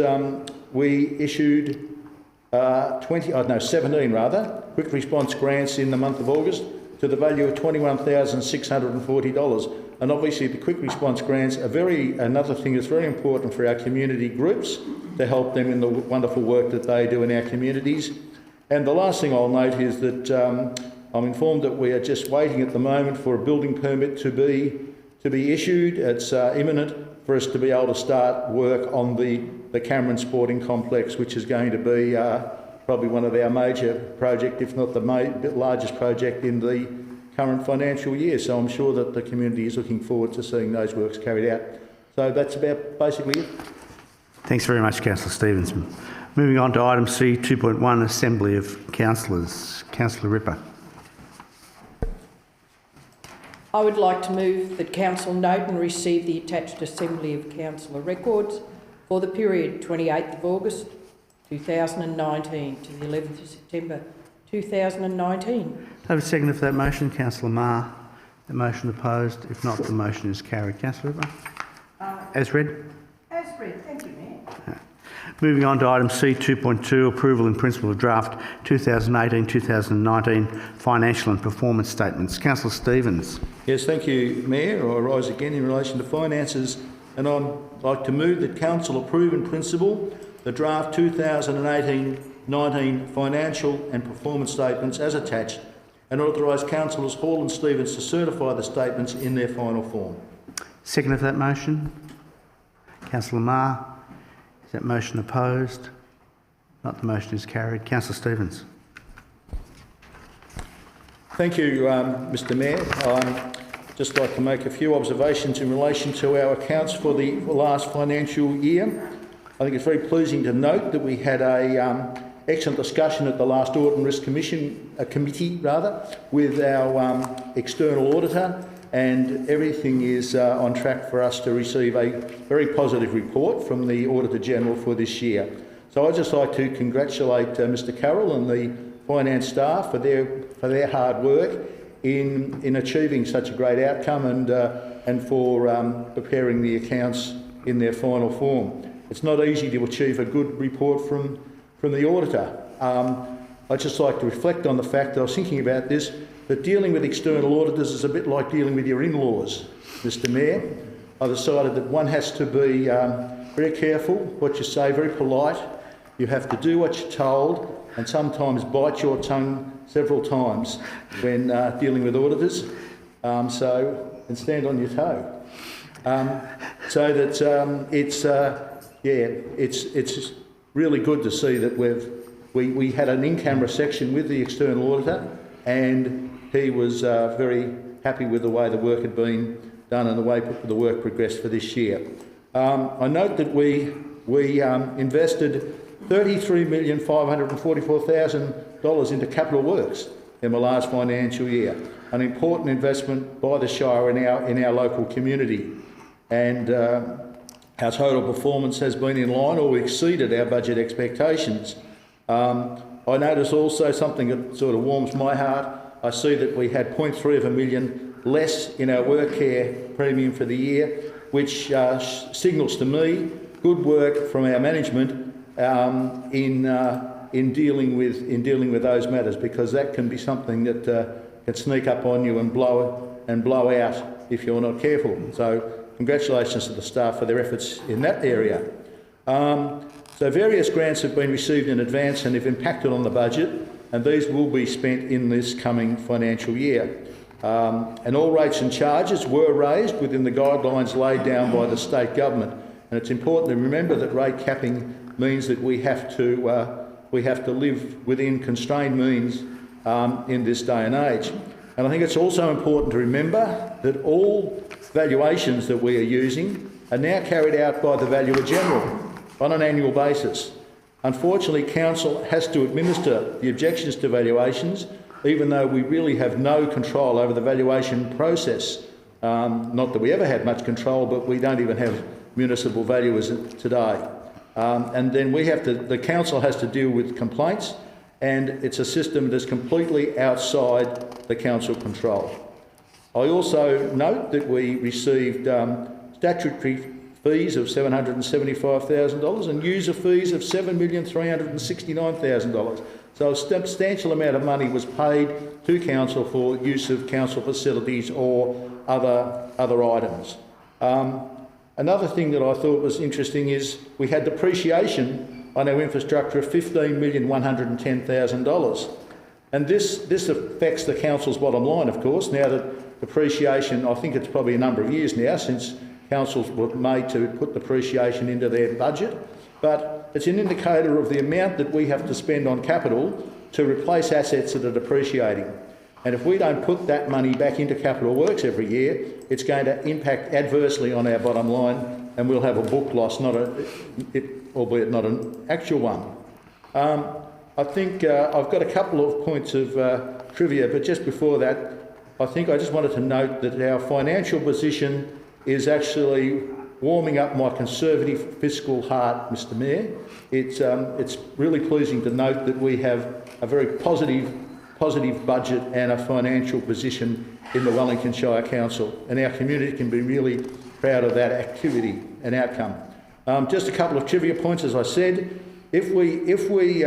we issued 17 quick response grants in the month of August to the value of $21,640. And obviously the quick response grants are another thing that's very important for our community groups to help them in the wonderful work that they do in our communities. And the last thing I'll note is that I'm informed that we are just waiting at the moment for a building permit to be issued. It's imminent for us to be able to start work on the Cameron Sporting Complex, which is going to be probably one of our major projects, if not the largest project in the current financial year. So I'm sure that the community is looking forward to seeing those works carried out. So that's about basically it. Thanks very much, Councillor Stevens. Moving on to item C 2.1, Assembly of Councillors. Councillor Ripper. I would like to move that Council note and receive the attached Assembly of Councillor records for the period 28th of August 2019 to the 11th of September 2019. I have a second for that motion. Councillor Marr. The motion opposed. If not, the motion is carried. Councillor Ripper. As read. As read. Thank you, Mayor. Moving on to item C 2.2, approval in principle of draft 2018-2019 financial and performance statements. Councillor Stevens. Yes, thank you, Mayor. I rise again in relation to finances, and I'd like to move that Council approve in principle the draft 2018-19 financial and performance statements as attached, and authorise Councillors Hall and Stevens to certify the statements in their final form. Second of that motion. Councillor Marr. Is that motion opposed? Not. The motion is carried. Councillor Stevens. Thank you, Mr Mayor. I'd just like to make a few observations in relation to our accounts for the last financial year. I think it's very pleasing to note that we had a excellent discussion at the last Audit and Risk Committee with our external auditor, and everything is on track for us to receive a very positive report from the Auditor General for this year. So I'd just like to congratulate Mr Carroll and the finance staff for their hard work in achieving such a great outcome and for preparing the accounts in their final form. It's not easy to achieve a good report from the auditor. I'd just like to reflect on the fact that I was thinking about this, that dealing with external auditors is a bit like dealing with your in-laws, Mr Mayor. I decided that one has to be very careful what you say, very polite. You have to do what you're told, and sometimes bite your tongue several times when dealing with auditors. And stand on your toe. So that it's really good to see that we had an in-camera section with the external auditor, and he was very happy with the way the work had been done and the way the work progressed for this year. I note that we invested $33,544,000 into capital works in the last financial year, an important investment by the Shire in our local community. And our total performance has been in line or exceeded our budget expectations. I notice also something that sort of warms my heart. I see that we had $0.3 million less in our work care premium for the year, which signals to me good work from our management in dealing with those matters, because that can be something that can sneak up on you and blow out if you're not careful. So congratulations to the staff for their efforts in that area. So various grants have been received in advance and have impacted on the budget, and these will be spent in this coming financial year. And all rates and charges were raised within the guidelines laid down by the state government. And it's important to remember that rate capping means that we have to live within constrained means in this day and age. And I think it's also important to remember that all valuations that we are using are now carried out by the Valuer General on an annual basis. Unfortunately, Council has to administer the objections to valuations, even though we really have no control over the valuation process. Not that we ever had much control, but we don't even have municipal valuers today. And then the Council has to deal with complaints, and it's a system that's completely outside the Council control. I also note that we received statutory fees of $775,000 and user fees of $7,369,000. So a substantial amount of money was paid to Council for use of Council facilities or other items. Another thing that I thought was interesting is we had depreciation on our infrastructure of $15,110,000. And this affects the Council's bottom line, of course, now that depreciation, I think it's probably a number of years now since Councils were made to put depreciation into their budget, but it's an indicator of the amount that we have to spend on capital to replace assets that are depreciating. And if we don't put that money back into capital works every year, it's going to impact adversely on our bottom line, and we'll have a book loss, albeit not an actual one. I think I've got a couple of points of trivia, but just before that, I just wanted to note that our financial position is actually warming up my conservative fiscal heart, Mr Mayor. It's really pleasing to note that we have a very positive budget and a financial position in the Wellington Shire Council, and our community can be really proud of that activity and outcome. Just a couple of trivia points, as I said. If we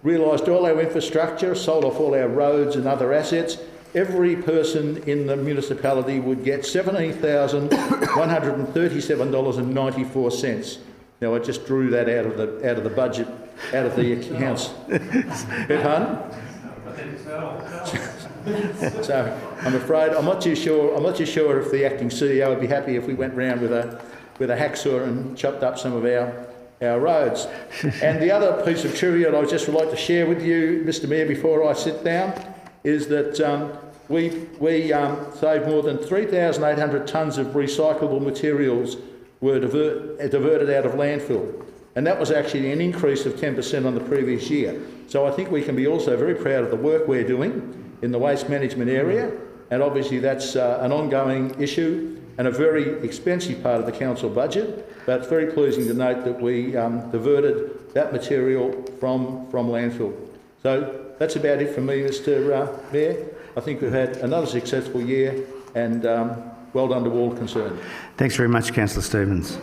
realised all our infrastructure, sold off all our roads and other assets, every person in the municipality would get $17,137.94. Now, I just drew that out of the budget, out of the accounts. Pardon? So I'm afraid I'm not too sure if the acting CEO would be happy if we went round with a hacksaw and chopped up some of our roads. And the other piece of trivia that I would just like to share with you, Mr. Mayor, before I sit down, is that we saved more than 3,800 tonnes of recyclable materials were diverted out of landfill. And that was actually an increase of 10% on the previous year. So I think we can be also very proud of the work we're doing in the waste management area. And obviously that's an ongoing issue and a very expensive part of the council budget. But it's very pleasing to note that we diverted that material from landfill. So that's about it from me, Mr. Mayor. I think we've had another successful year and well done to all concerned. Thanks very much, Councillor Stevens.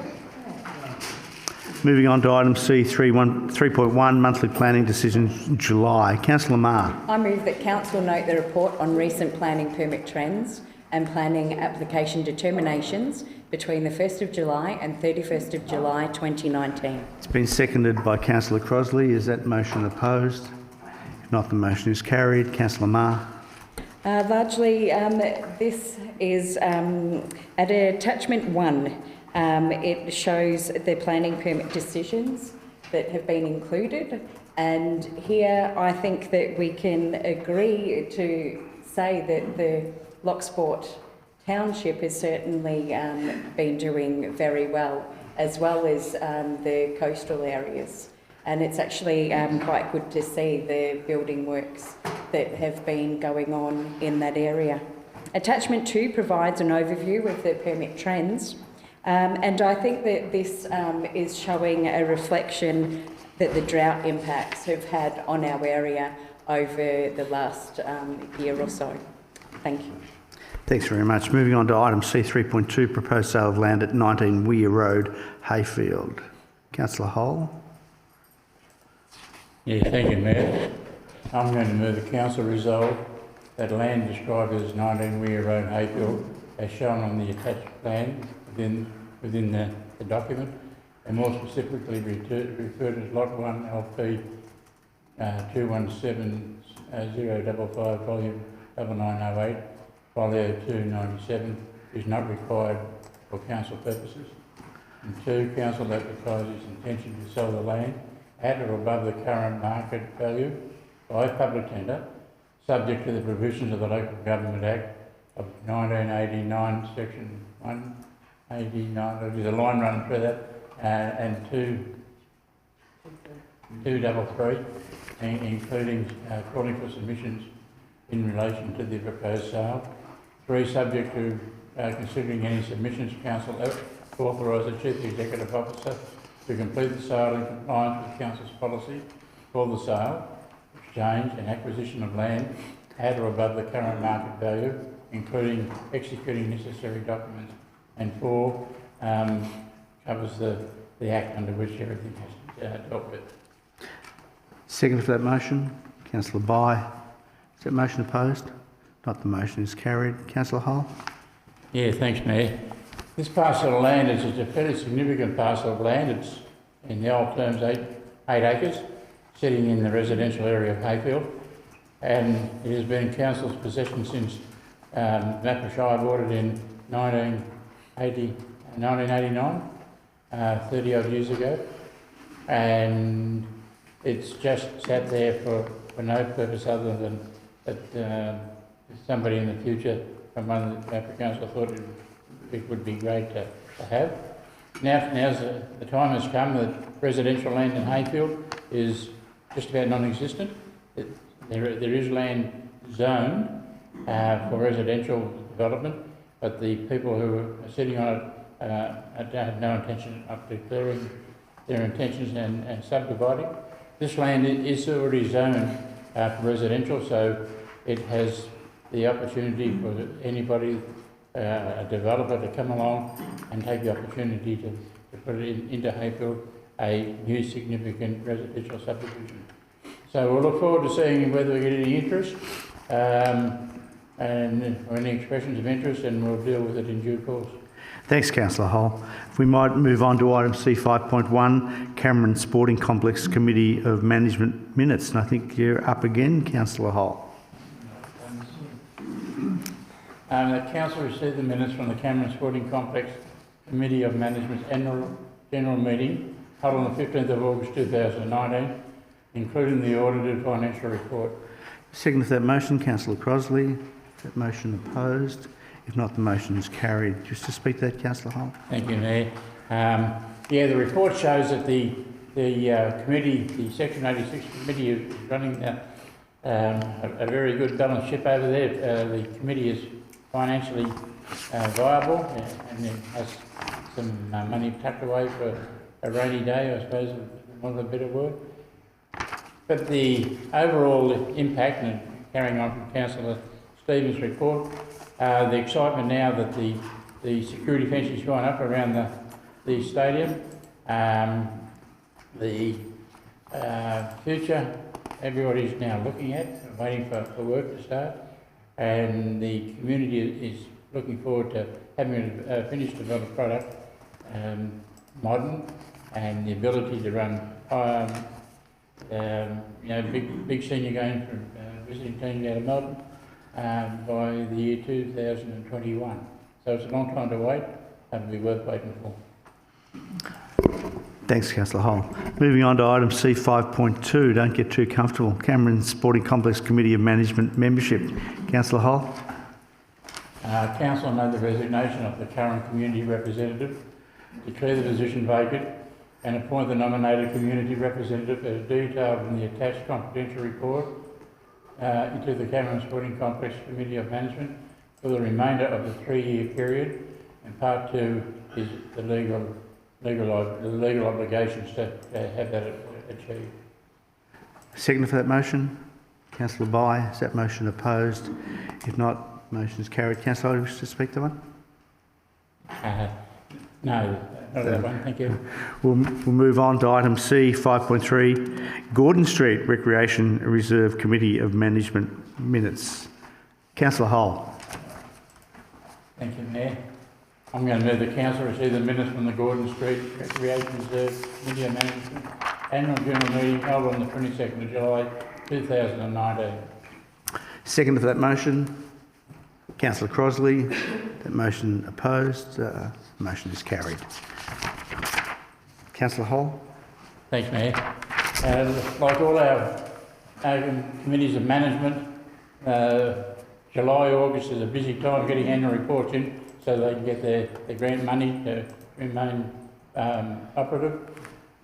Moving on to item C 3.1, monthly planning decisions, July. Councillor Marr. I move that Council note the report on recent planning permit trends and planning application determinations between the 1st of July and 31st of July 2019. It's been seconded by Councillor Crosley. Is that motion opposed? If not, the motion is carried. Councillor Marr. Largely, this is at attachment 1. It shows the planning permit decisions that have been included, and here I think that we can agree to say that the Locksport Township has certainly been doing very well as the coastal areas. And it's actually quite good to see the building works that have been going on in that area. Attachment 2 provides an overview of the permit trends. And I think that this is showing a reflection that the drought impacts have had on our area over the last year or so. Thank you. Thanks very much. Moving on to item C 3.2, proposed sale of land at 19 Weir Road, Heyfield. Councillor Hole. Yeah, thank you, Mayor. I'm going to move the council resolve that land described as 19 Weir Road, Heyfield, as shown on the attached plan within the document, and more specifically referred as Lot 1 LP 217055 volume 9908, folio 297 is not required for council purposes. And 2, council advertises intention to sell the land at or above the current market value by public tender, subject to the provisions of the Local Government Act of 1989, section 189, there's a line running through that, and 233, including calling for submissions in relation to the proposed sale. 3, subject to considering any submissions, council to authorise the Chief Executive Officer to complete the sale in compliance with Council's policy for the sale, exchange and acquisition of land at or above the current market value, including executing necessary documents. And 4, covers the act under which everything has dealt with. Second for that motion, Councillor Bye. Is that motion opposed? Not, the motion is carried. Councillor Hole. Yeah, thanks, Mayor. This parcel of land is a fairly significant parcel of land. It's, in the old terms, 8 acres, sitting in the residential area of Heyfield, and it has been in council's possession since Mappa Shire bought it in 1989, 30 odd years ago, and it's just sat there for no purpose other than that somebody in the future from one of the Mappa Council thought it would be great to have. Now the time has come that residential land in Heyfield is just about non-existent. There is land zoned for residential development, but the people who are sitting on it have no intention of declaring their intentions and subdividing. This land is already zoned for residential, so it has the opportunity for anybody, a developer, to come along and take the opportunity to put it into Heyfield, a new significant residential subdivision. So we'll look forward to seeing whether we get any interest or any expressions of interest, and we'll deal with it in due course. Thanks, Councillor Hull. If we might move on to item C5.1, Cameron Sporting Complex Committee of Management Minutes. And I think you're up again, Councillor Hull. The Council received the minutes from the Cameron Sporting Complex Committee of Management's annual general meeting held on the 15th of August 2019, including the audited financial report. Second to that motion, Councillor Crosley. That motion opposed? If not, the motion is carried. Just to speak to that, Councillor Hull. Thank you, Mayor. The report shows that the committee, the Section 86 committee, is running a very good balance ship over there. The committee is financially viable and it has some money tucked away for a rainy day, I suppose, for want of a better word. But the overall impact, and carrying on from Councillor Stevens' report, the excitement now that the security fence is going up around the stadium, the future everybody's now looking at, waiting for work to start, and the community is looking forward to having a finished developed product, modern, and the ability to run big senior games from visiting teams out of Melbourne by the year 2021. So it's a long time to wait, and it'll be worth waiting for. Thanks, Councillor Hull. Moving on to item C5.2, don't get too comfortable. Cameron Sporting Complex Committee of Management Membership. Councillor Hull. Council, I note the resignation of the current community representative, declare the position vacant, and appoint the nominated community representative as detailed in the attached confidential report into the Cameron Sporting Complex Committee of Management for the remainder of the 3-year period, and part 2 is the legal obligations to have that achieved. Second for that motion. Councillor Bye. Is that motion opposed? If not, motion is carried. Councillor, do you wish to speak to one? No, not that one, thank you. We'll move on to item C, 5.3, Gordon Street Recreation Reserve Committee of Management Minutes. Councillor Hull. Thank you, Mayor. I'm going to move the Council receive the minutes from the Gordon Street Recreation Reserve Committee of Management annual general meeting held on the 22nd of July 2019. Second for that motion. Councillor Crosley. That motion opposed. Motion is carried. Councillor Hull. Thanks, Mayor. Like all our committees of management, July, August is a busy time getting annual reports in so they can get their grant money to remain operative.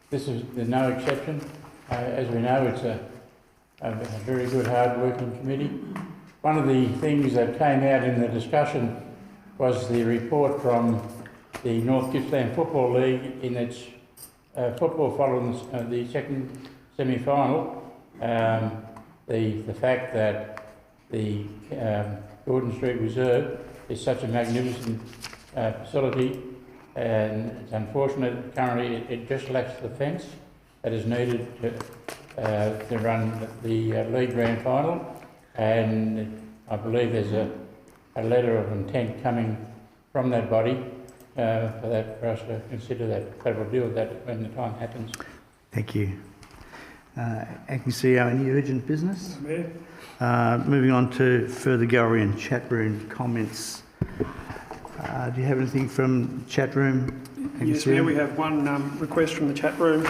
This is no exception. As we know, it's a very good, hard-working committee. One of the things that came out in the discussion was the report from the North Gippsland Football League in its football following the second semi-final. The fact that the Gordon Street Reserve is such a magnificent facility, and it's unfortunate currently it just lacks the fence that is needed to run the league grand final, and I believe there's a letter of intent coming from that body for us to consider that we'll deal with that when the time happens. Thank you. Acting CEO, any urgent business? Mayor. Moving on to further gallery and chat room comments. Do you have anything from chat room? Yes, Mayor, we have one request from the chat room.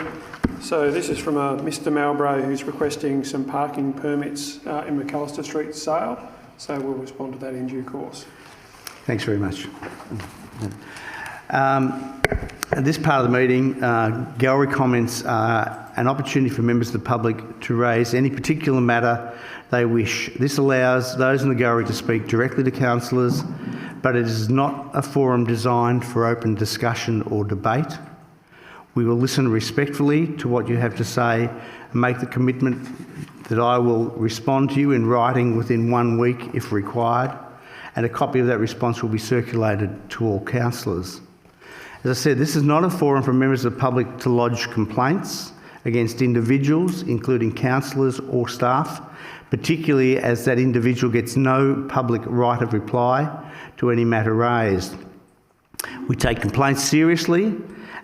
So this is from Mr Malbrough, who's requesting some parking permits in McAllister Street sale. So we'll respond to that in due course. Thanks very much. At this part of the meeting, gallery comments are an opportunity for members of the public to raise any particular matter they wish. This allows those in the gallery to speak directly to councillors, but it is not a forum designed for open discussion or debate. We will listen respectfully to what you have to say and make the commitment that I will respond to you in writing within 1 week if required, and a copy of that response will be circulated to all councillors. As I said, this is not a forum for members of the public to lodge complaints against individuals, including councillors or staff, particularly as that individual gets no public right of reply to any matter raised. We take complaints seriously,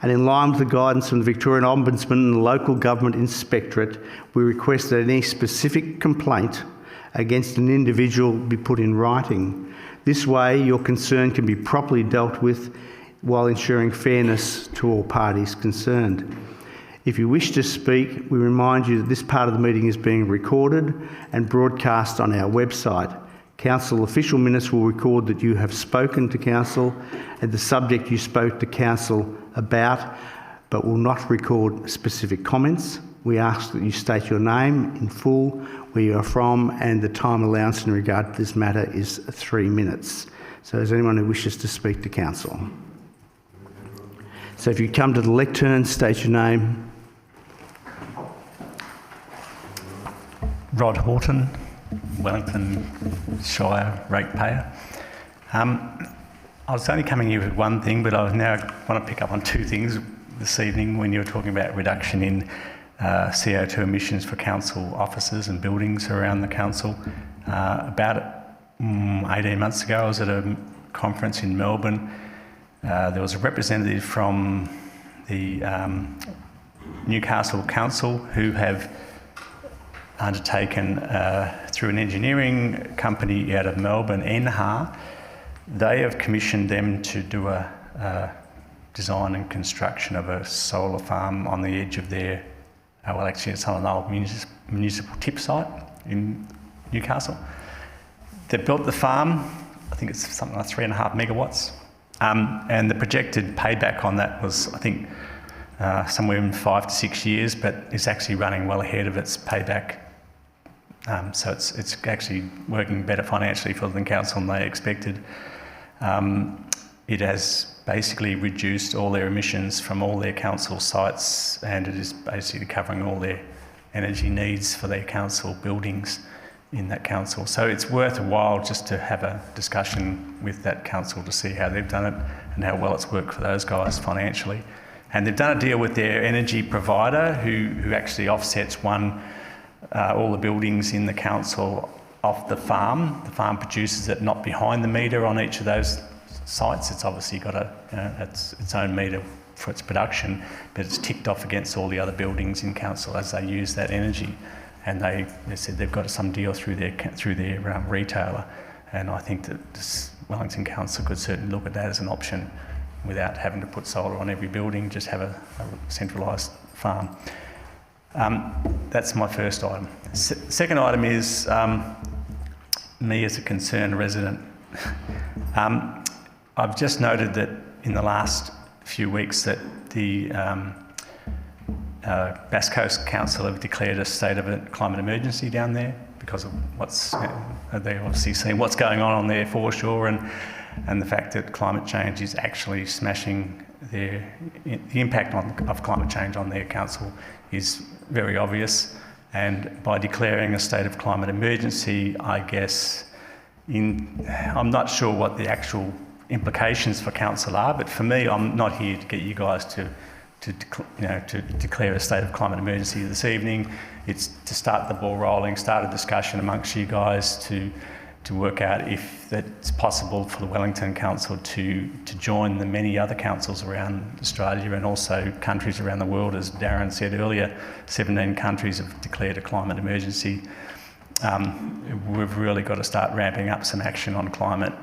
and in line with the guidance from the Victorian Ombudsman and the Local Government Inspectorate, we request that any specific complaint against an individual be put in writing. This way, your concern can be properly dealt with while ensuring fairness to all parties concerned. If you wish to speak, we remind you that this part of the meeting is being recorded and broadcast on our website. Council official minutes will record that you have spoken to Council and the subject you spoke to Council about, but will not record specific comments. We ask that you state your name in full, where you are from, and the time allowance in regard to this matter is 3 minutes. So is there anyone who wishes to speak to Council? So if you come to the lectern, state your name. Rod Horton, Wellington Shire ratepayer. I was only coming here with one thing, but I now want to pick up on two things this evening when you were talking about reduction in CO2 emissions for council offices and buildings around the council. About 18 months ago, I was at a conference in Melbourne. There was a representative from the Newcastle Council who have undertaken through an engineering company out of Melbourne, NHA. They have commissioned them to do a design and construction of a solar farm on the edge of their, well actually it's on an old municipal tip site in Newcastle. They built the farm, I think it's something like 3.5 megawatts, and the projected payback on that was, I think, somewhere in 5 to 6 years, but it's actually running well ahead of its payback. So it's actually working better financially for the council than they expected. It has basically reduced all their emissions from all their council sites, and it is basically covering all their energy needs for their council buildings in that council. So it's worth a while just to have a discussion with that council to see how they've done it and how well it's worked for those guys financially. And they've done a deal with their energy provider who actually offsets all the buildings in the council off the farm. The farm produces it not behind the meter on each of those sites. It's obviously got its own meter for its production, but it's ticked off against all the other buildings in council as they use that energy. And they said they've got some deal through their retailer. And I think that this Wellington Council could certainly look at that as an option without having to put solar on every building, just have a centralised farm. That's my first item. Second item is me as a concerned resident. I've just noted that in the last few weeks that the Bass Coast Council have declared a state of a climate emergency down there because of they're obviously seeing what's going on their foreshore and the fact that climate change is actually smashing the impact of climate change on their council is very obvious. And by declaring a state of climate emergency, I guess, I'm not sure what the actual implications for council are, but for me, I'm not here to get you guys to declare a state of climate emergency this evening. It's to start the ball rolling, start a discussion amongst you guys to work out if it's possible for the Wellington Council to join the many other councils around Australia and also countries around the world. As Darren said earlier, 17 countries have declared a climate emergency. We've really got to start ramping up some action on climate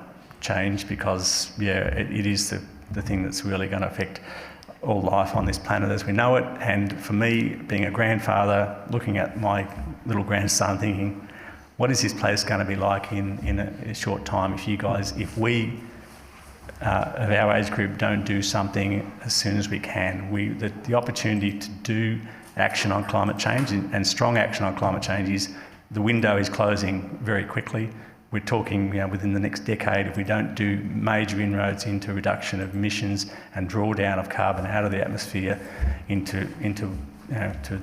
change because, it is the thing that's really going to affect all life on this planet as we know it. And for me, being a grandfather, looking at my little grandson thinking, what is this place going to be like in a short time if we of our age group don't do something as soon as we can? The opportunity to do action on climate change and strong action on climate change the window is closing very quickly. We're talking within the next decade, if we don't do major inroads into reduction of emissions and drawdown of carbon out of the atmosphere into to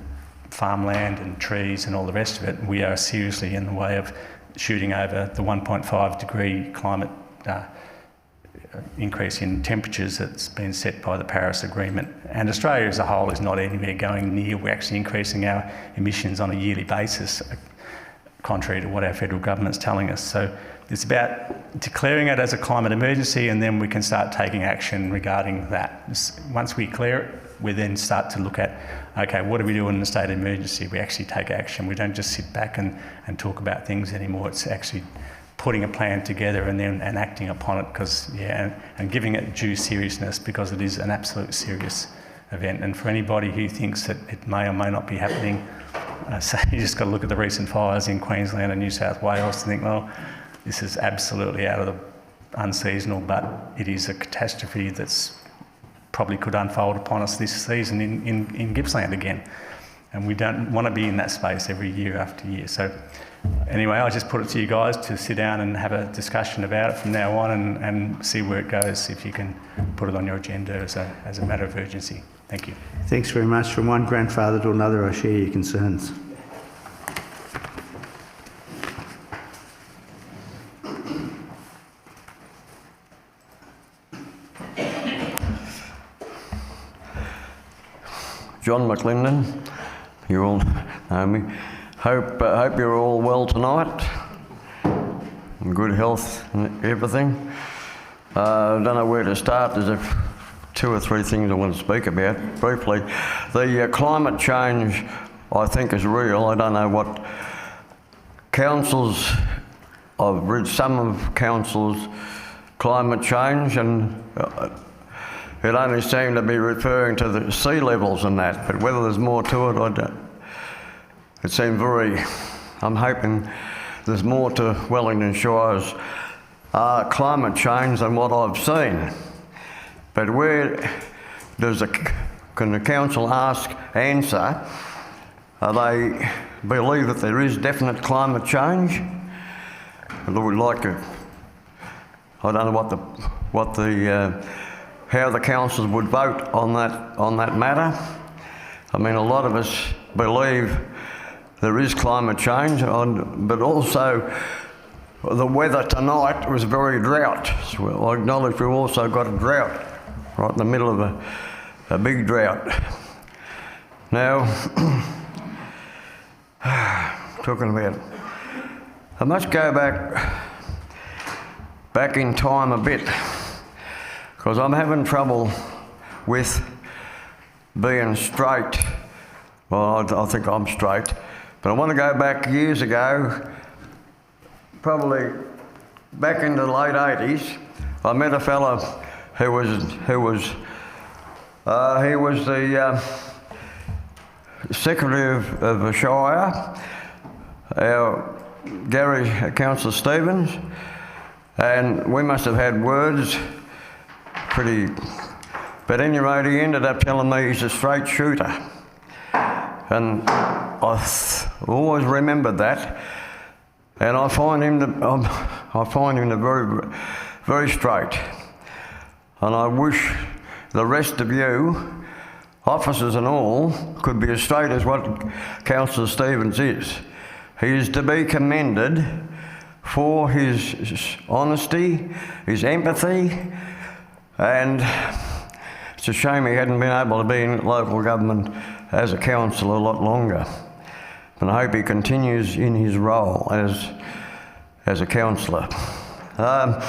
farmland and trees and all the rest of it, we are seriously in the way of shooting over the 1.5 degree climate increase in temperatures that's been set by the Paris Agreement. And Australia as a whole is not anywhere going near. We're actually increasing our emissions on a yearly basis, contrary to what our federal government's telling us. So it's about declaring it as a climate emergency, and then we can start taking action regarding that. Once we declare it, we then start to look at, okay, what do we do in a state of emergency? We actually take action. We don't just sit back and talk about things anymore. It's actually putting a plan together and then acting upon it, because and giving it due seriousness, because it is an absolute serious event. And for anybody who thinks that it may or may not be happening, so you just got to look at the recent fires in Queensland and New South Wales to think, well, this is absolutely out of the unseasonal, but it is a catastrophe that's probably could unfold upon us this season in Gippsland again. And we don't want to be in that space every year after year. So anyway, I just put it to you guys to sit down and have a discussion about it from now on and see where it goes, if you can put it on your agenda as a matter of urgency. Thank you. Thanks very much. From one grandfather to another, I share your concerns. John McLindon, you all know me. Hope you're all well tonight, in good health and everything. I don't know where to start. There's two or three things I want to speak about briefly. The climate change, I think, is real. I don't know what councils, I've read some of councils' climate change, and it only seemed to be referring to the sea levels and that, but whether there's more to it, I don't. It seemed I'm hoping there's more to Wellington Shire's climate change than what I've seen. But where can the council answer, they believe that there is definite climate change? And we'd like to, I don't know how the councils would vote on that matter. I mean, a lot of us believe there is climate change, but also the weather tonight was very drought. So I acknowledge we've also got a drought, right in the middle of a big drought. Now, talking about it, I must go back in time a bit, because I'm having trouble with being straight. Well, I think I'm straight, but I want to go back years ago, probably back in the late 80s. I met a fella who was the secretary of the Shire, Councillor Stevens, and we must have had words but anyway, he ended up telling me he's a straight shooter, and I've always remembered that, and I find him to very, very straight, and I wish the rest of you, officers and all, could be as straight as what Councillor Stevens is. He is to be commended for his honesty, his empathy, and it's a shame he hadn't been able to be in local government as a councillor a lot longer. And I hope he continues in his role as a councillor. Now,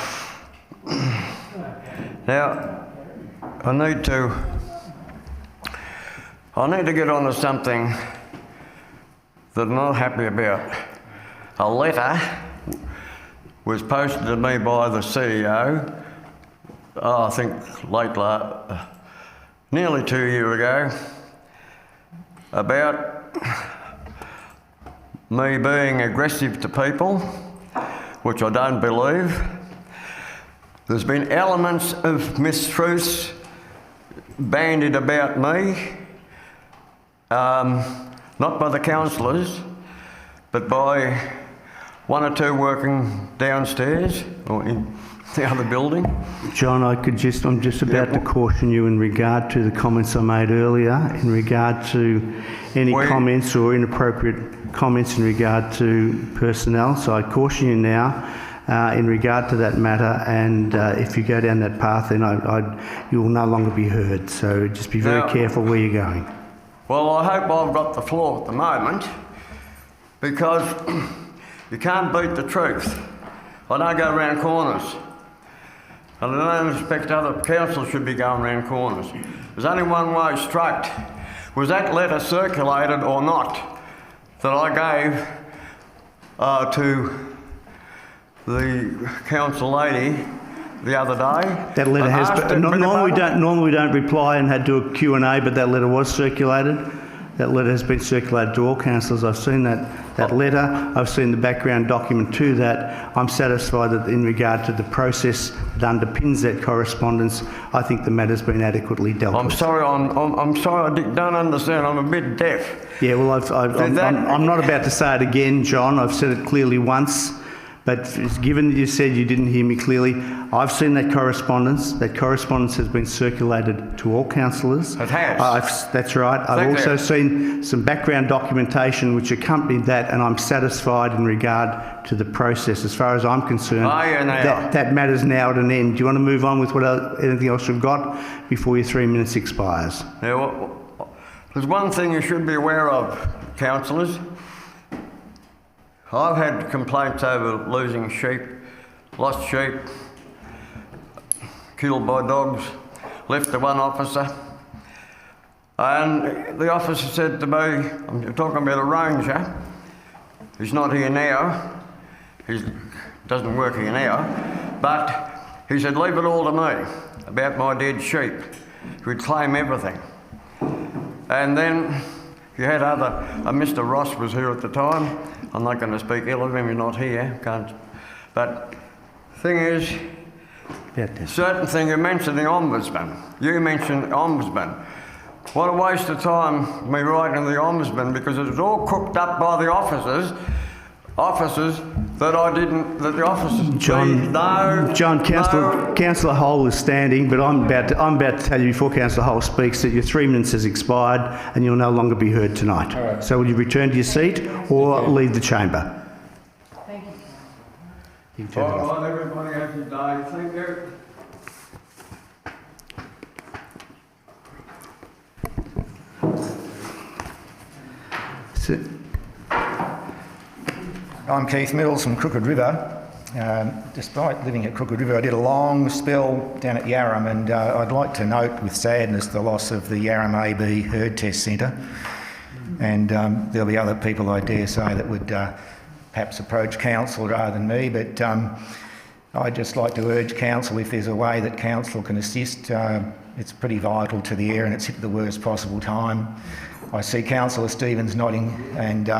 I need to get on to something that I'm not happy about. A letter was posted to me by the CEO, I think nearly 2 years ago, about me being aggressive to people, which I don't believe. There's been elements of mistruths bandied about me, not by the councillors, but by one or two working downstairs or in the other building. John, I'm just about to caution you in regard to the comments I made earlier, in regard to any comments or inappropriate comments in regard to personnel. So I caution you now, in regard to that matter, and if you go down that path, then you will no longer be heard. So just be very careful where you're going. Well, I hope I've got the floor at the moment, because you can't beat the truth. I don't go round corners. And I don't expect other councils should be going round corners. There's only one way straight. Was that letter circulated or not that I gave to the council lady the other day? That letter has. Normally we don't reply and do a Q&A, but that letter was circulated. That letter has been circulated to all councillors. I've seen that letter. I've seen the background document to that. I'm satisfied that in regard to the process that underpins that correspondence, I think the matter's been adequately dealt with. I'm sorry, I don't understand. I'm a bit deaf. Yeah, well, I'm not about to say it again, John. I've said it clearly once. But given that you said you didn't hear me clearly, I've seen that correspondence. That correspondence has been circulated to all councillors. It has? That's right. I've also seen some background documentation which accompanied that, and I'm satisfied in regard to the process. As far as I'm concerned, that matter's now at an end. Do you want to move on with anything else you've got before your 3 minutes expires? Yeah, well, there's one thing you should be aware of, councillors. I've had complaints over losing sheep, lost sheep, killed by dogs, left to one officer. And the officer said to me, I'm talking about a ranger, he's not here now, he doesn't work here now, but he said, leave it all to me about my dead sheep. He'd claim everything. And then you had Mr. Ross was here at the time. I'm not going to speak ill of him, he's not here, can't. But the thing is, certain thing, you mentioned the Ombudsman. You mentioned Ombudsman. What a waste of time me writing the Ombudsman, because it was all cooked up by the officers that the officers... Councillor Hole is standing, but I'm about to tell you before Councillor Hole speaks that your 3 minutes has expired and you'll no longer be heard tonight. Right. So will you return to your seat or leave the chamber? Thank you. All right, everybody have your day. Thank you. I'm Keith Mills from Crooked River. Despite living at Crooked River, I did a long spell down at Yarram, and I'd like to note with sadness the loss of the Yarram AB Herd Test Centre. And there'll be other people, I dare say, that would perhaps approach council rather than me, but I'd just like to urge council, if there's a way that council can assist, it's pretty vital to the area and it's hit at the worst possible time. I see Councillor Stevens nodding, and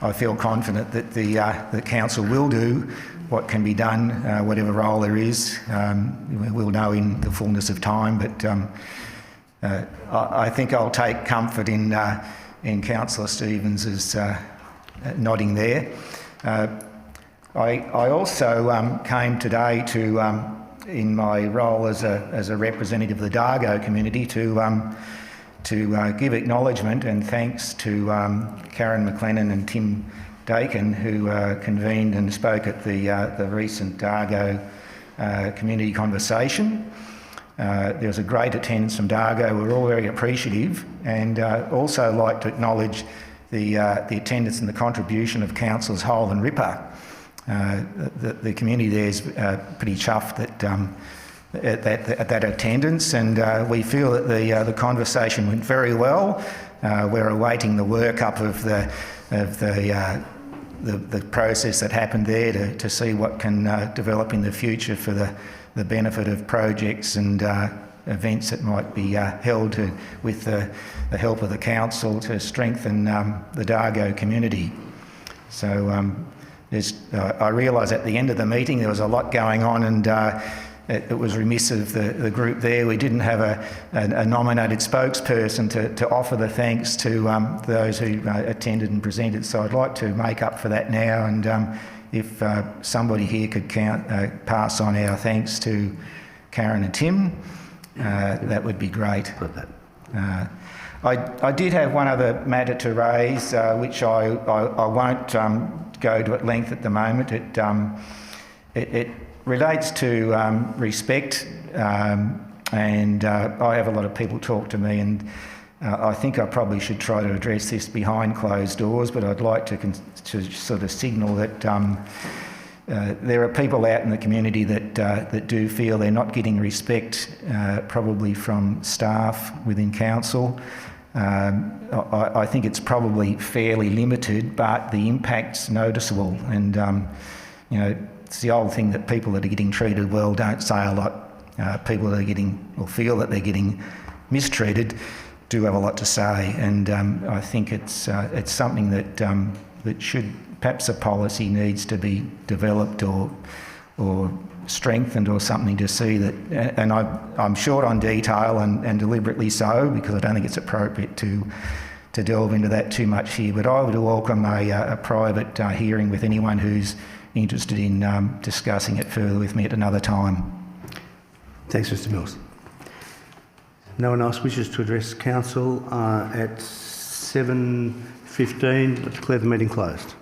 I feel confident that the council will do what can be done, whatever role there is. We'll know in the fullness of time, but I think I'll take comfort in Councillor Stevens' nodding there. I also came today to, in my role as a representative of the Dargo community, to give acknowledgement and thanks to Karen McLennan and Tim Dakin, who convened and spoke at the recent Dargo community conversation. There was a great attendance from Dargo. We're all very appreciative, and also like to acknowledge the attendance and the contribution of Councillors Hole and Ripper. The community there is pretty chuffed at that attendance, and we feel that the conversation went very well. We're awaiting the workup of the process that happened there to see what can develop in the future for the benefit of projects and events that might be held with the help of the council to strengthen the Dargo community. So I realise at the end of the meeting there was a lot going on, and it was remiss of the group there. We didn't have a nominated spokesperson to offer the thanks to those who attended and presented, so I'd like to make up for that now, and if somebody here could pass on our thanks to Karen and Tim, that would be great. I did have one other matter to raise, which I won't go to at length at the moment. It relates to respect, and I have a lot of people talk to me, and I think I probably should try to address this behind closed doors, but I'd like to sort of signal that there are people out in the community that do feel they're not getting respect, probably from staff within council. I think it's probably fairly limited, but the impact's noticeable. And, you know, it's the old thing that people that are getting treated well don't say a lot. People that are getting, or feel that they're getting mistreated, do have a lot to say. And I think it's something that should, perhaps a policy needs to be developed or strengthened or something to see that, and I'm short on detail and deliberately so, because I don't think it's appropriate to delve into that too much here, but I would welcome a private hearing with anyone who's interested in discussing it further with me at another time. Thanks, Mr Mills. No one else wishes to address council at 7:15. I declare the meeting closed.